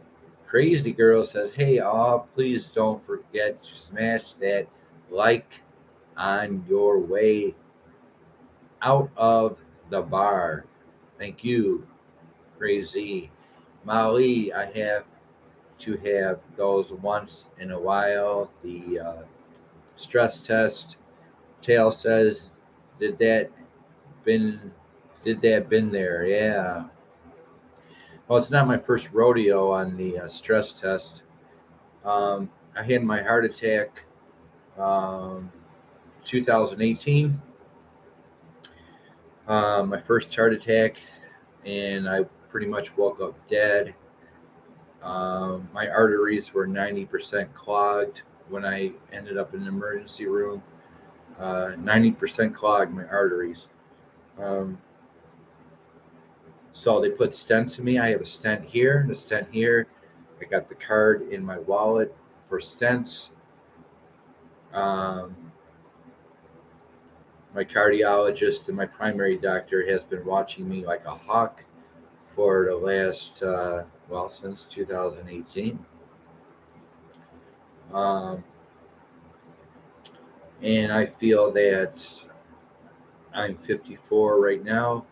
Speaker 1: Crazy Girl says, hey, all, please don't forget to smash that like on your way out of the bar. Thank you, Crazy. Molly, I have to have those once in a while. The stress test. Tail says, did that been there? Yeah. Well, it's not my first rodeo on the stress test. I had my heart attack 2018, my first heart attack, and I pretty much woke up dead. My arteries were 90% clogged when I ended up in the emergency room. 90% clogged, my arteries. Um, so they put stents in me. I have a stent here and a stent here. I got the card in my wallet for stents. Um, my cardiologist and my primary doctor has been watching me like a hawk for the last, since 2018. And I feel that I'm 54 right now.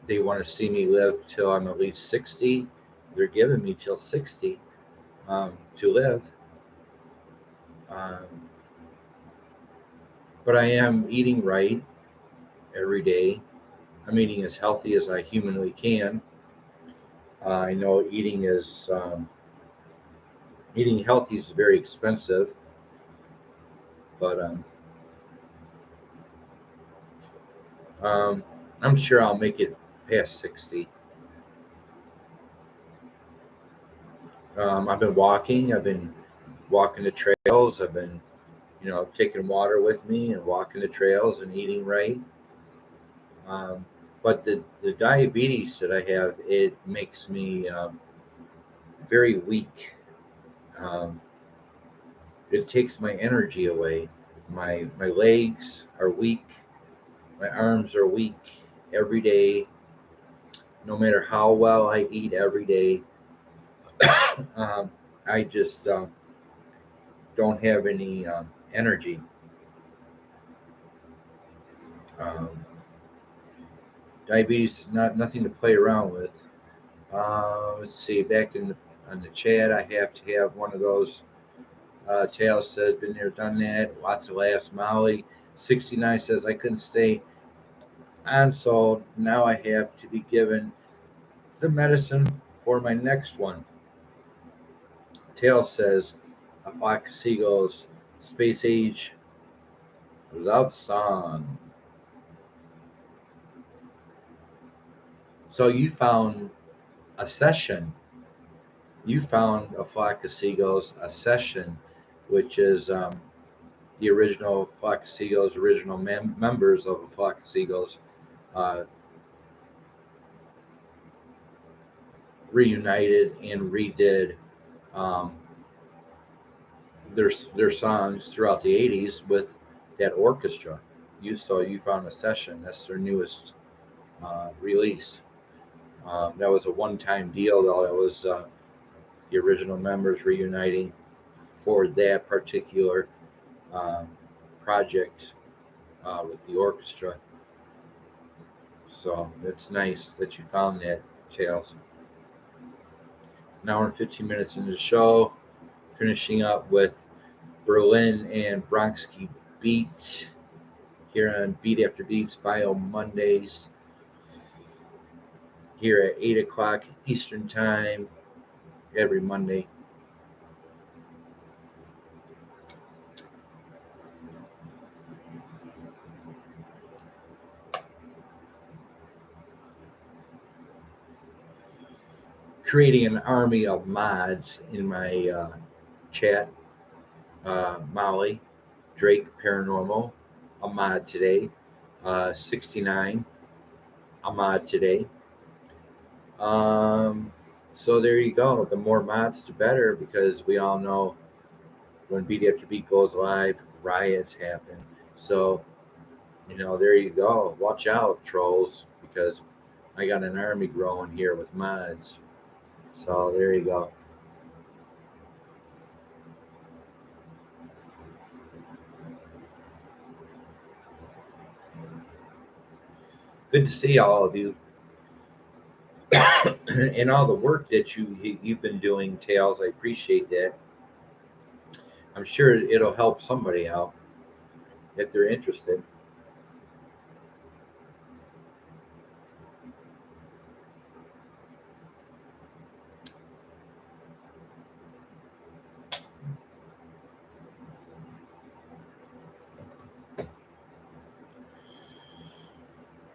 Speaker 1: They want to see me live till I'm at least 60. They're giving me till 60 to live. But I am eating right every day. I'm eating as healthy as I humanly can. I know eating healthy is very expensive, but I'm sure I'll make it past 60. I've been walking. I've been walking the trails. I've been, taking water with me and walking the trails and eating right. But the diabetes that I have, it makes me very weak. Um, it takes my energy away. My legs are weak. My arms are weak every day. No matter how well I eat every day, I just don't have any energy. Um, Diabetes is nothing to play around with. Let's see. Back on the chat, I have to have one of those. Tail says, been there, done that. Lots of laughs. Molly 69 says, I couldn't stay on, so now I have to be given the medicine for my next one. Tail says, a flock of seagulls, space age love song. So you found a session. You found a flock of seagulls, a session, which is the original flock of seagulls, original members of a flock of seagulls, uh, reunited and redid um, their songs throughout the 80s with that orchestra. You found a session. That's their newest release. That was a one-time deal, though. That was the original members reuniting for that particular project with the orchestra. So it's nice that you found that, Tails. An hour and 15 minutes into the show, finishing up with Berlin and BRONSKI Beat here on Beat After Beats Bio Mondays here at 8 o'clock Eastern Time every Monday. Creating an army of mods in my chat. Molly, Drake Paranormal, a mod today. 69, a mod today. So there you go. The more mods, the better, because we all know when Beat After Beat goes live, riots happen. So, there you go. Watch out, trolls, because I got an army growing here with mods. So there you go. Good to see all of you. And all the work that you've been doing, Tails. I appreciate that. I'm sure it'll help somebody out if they're interested.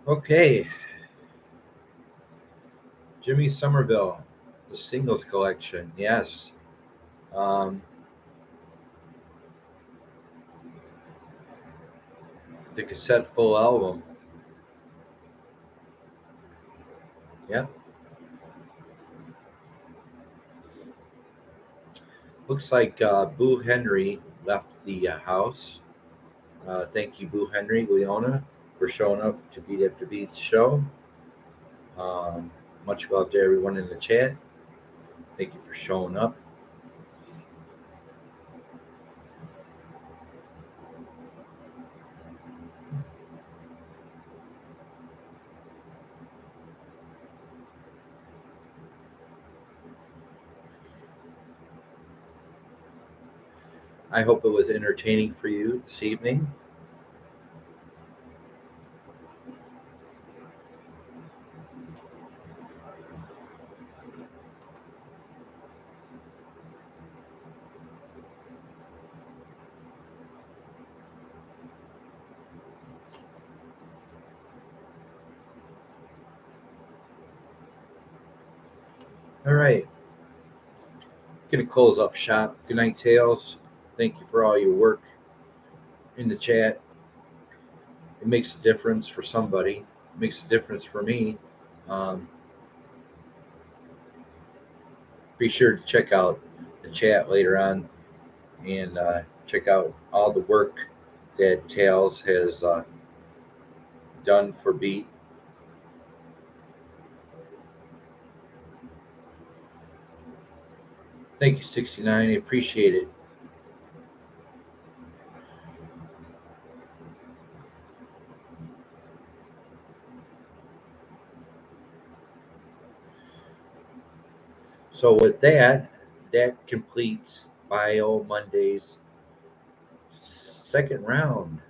Speaker 1: Okay. Jimmy Somerville, the singles collection. Yes. The cassette full album. Yep. Looks like Boo Henry left the house. Thank you, Boo Henry, Leona, for showing up to Beat After Beat's show. Much love to everyone in the chat. Thank you for showing up. I hope it was entertaining for you this evening. All right. Gonna close up shop. Good night, Tails. Thank you for all your work in the chat. It makes a difference for somebody. It makes a difference for me. Be sure to check out the chat later on and check out all the work that Tails has done for Beat. Thank you, 69. I appreciate it. So with that completes Bio Monday's second round.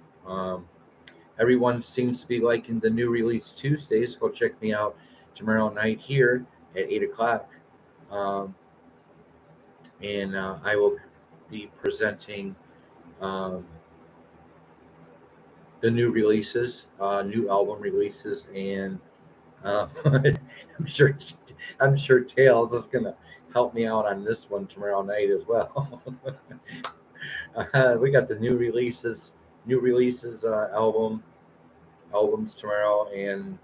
Speaker 1: Everyone seems to be liking the new release Tuesdays. Go check me out tomorrow night here at 8 o'clock. And I will be presenting the new releases, new album releases, and I'm sure Tails is gonna help me out on this one tomorrow night as well. We got the new releases albums tomorrow, and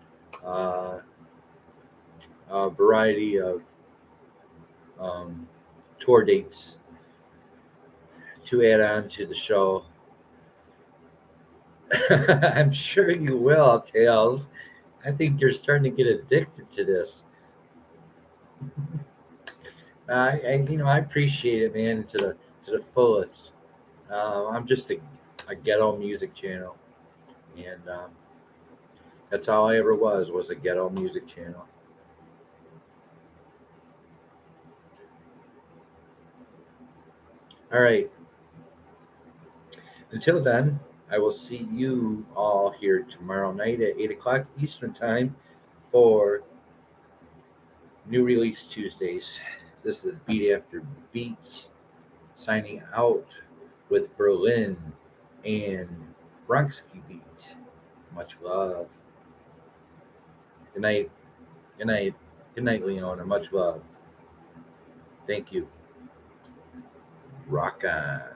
Speaker 1: a variety of tour dates to add on to the show. I'm sure you will, Tails. I think you're starting to get addicted to this. I appreciate it, man, to the fullest. I'm just a ghetto music channel, and that's all I ever was a ghetto music channel. All right. Until then, I will see you all here tomorrow night at 8 o'clock Eastern Time for New Release Tuesdays. This is Beat After Beat signing out with Berlin and BRONSKI Beat. Much love. Good night. Good night. Good night, Leona. Much love. Thank you. Rock on.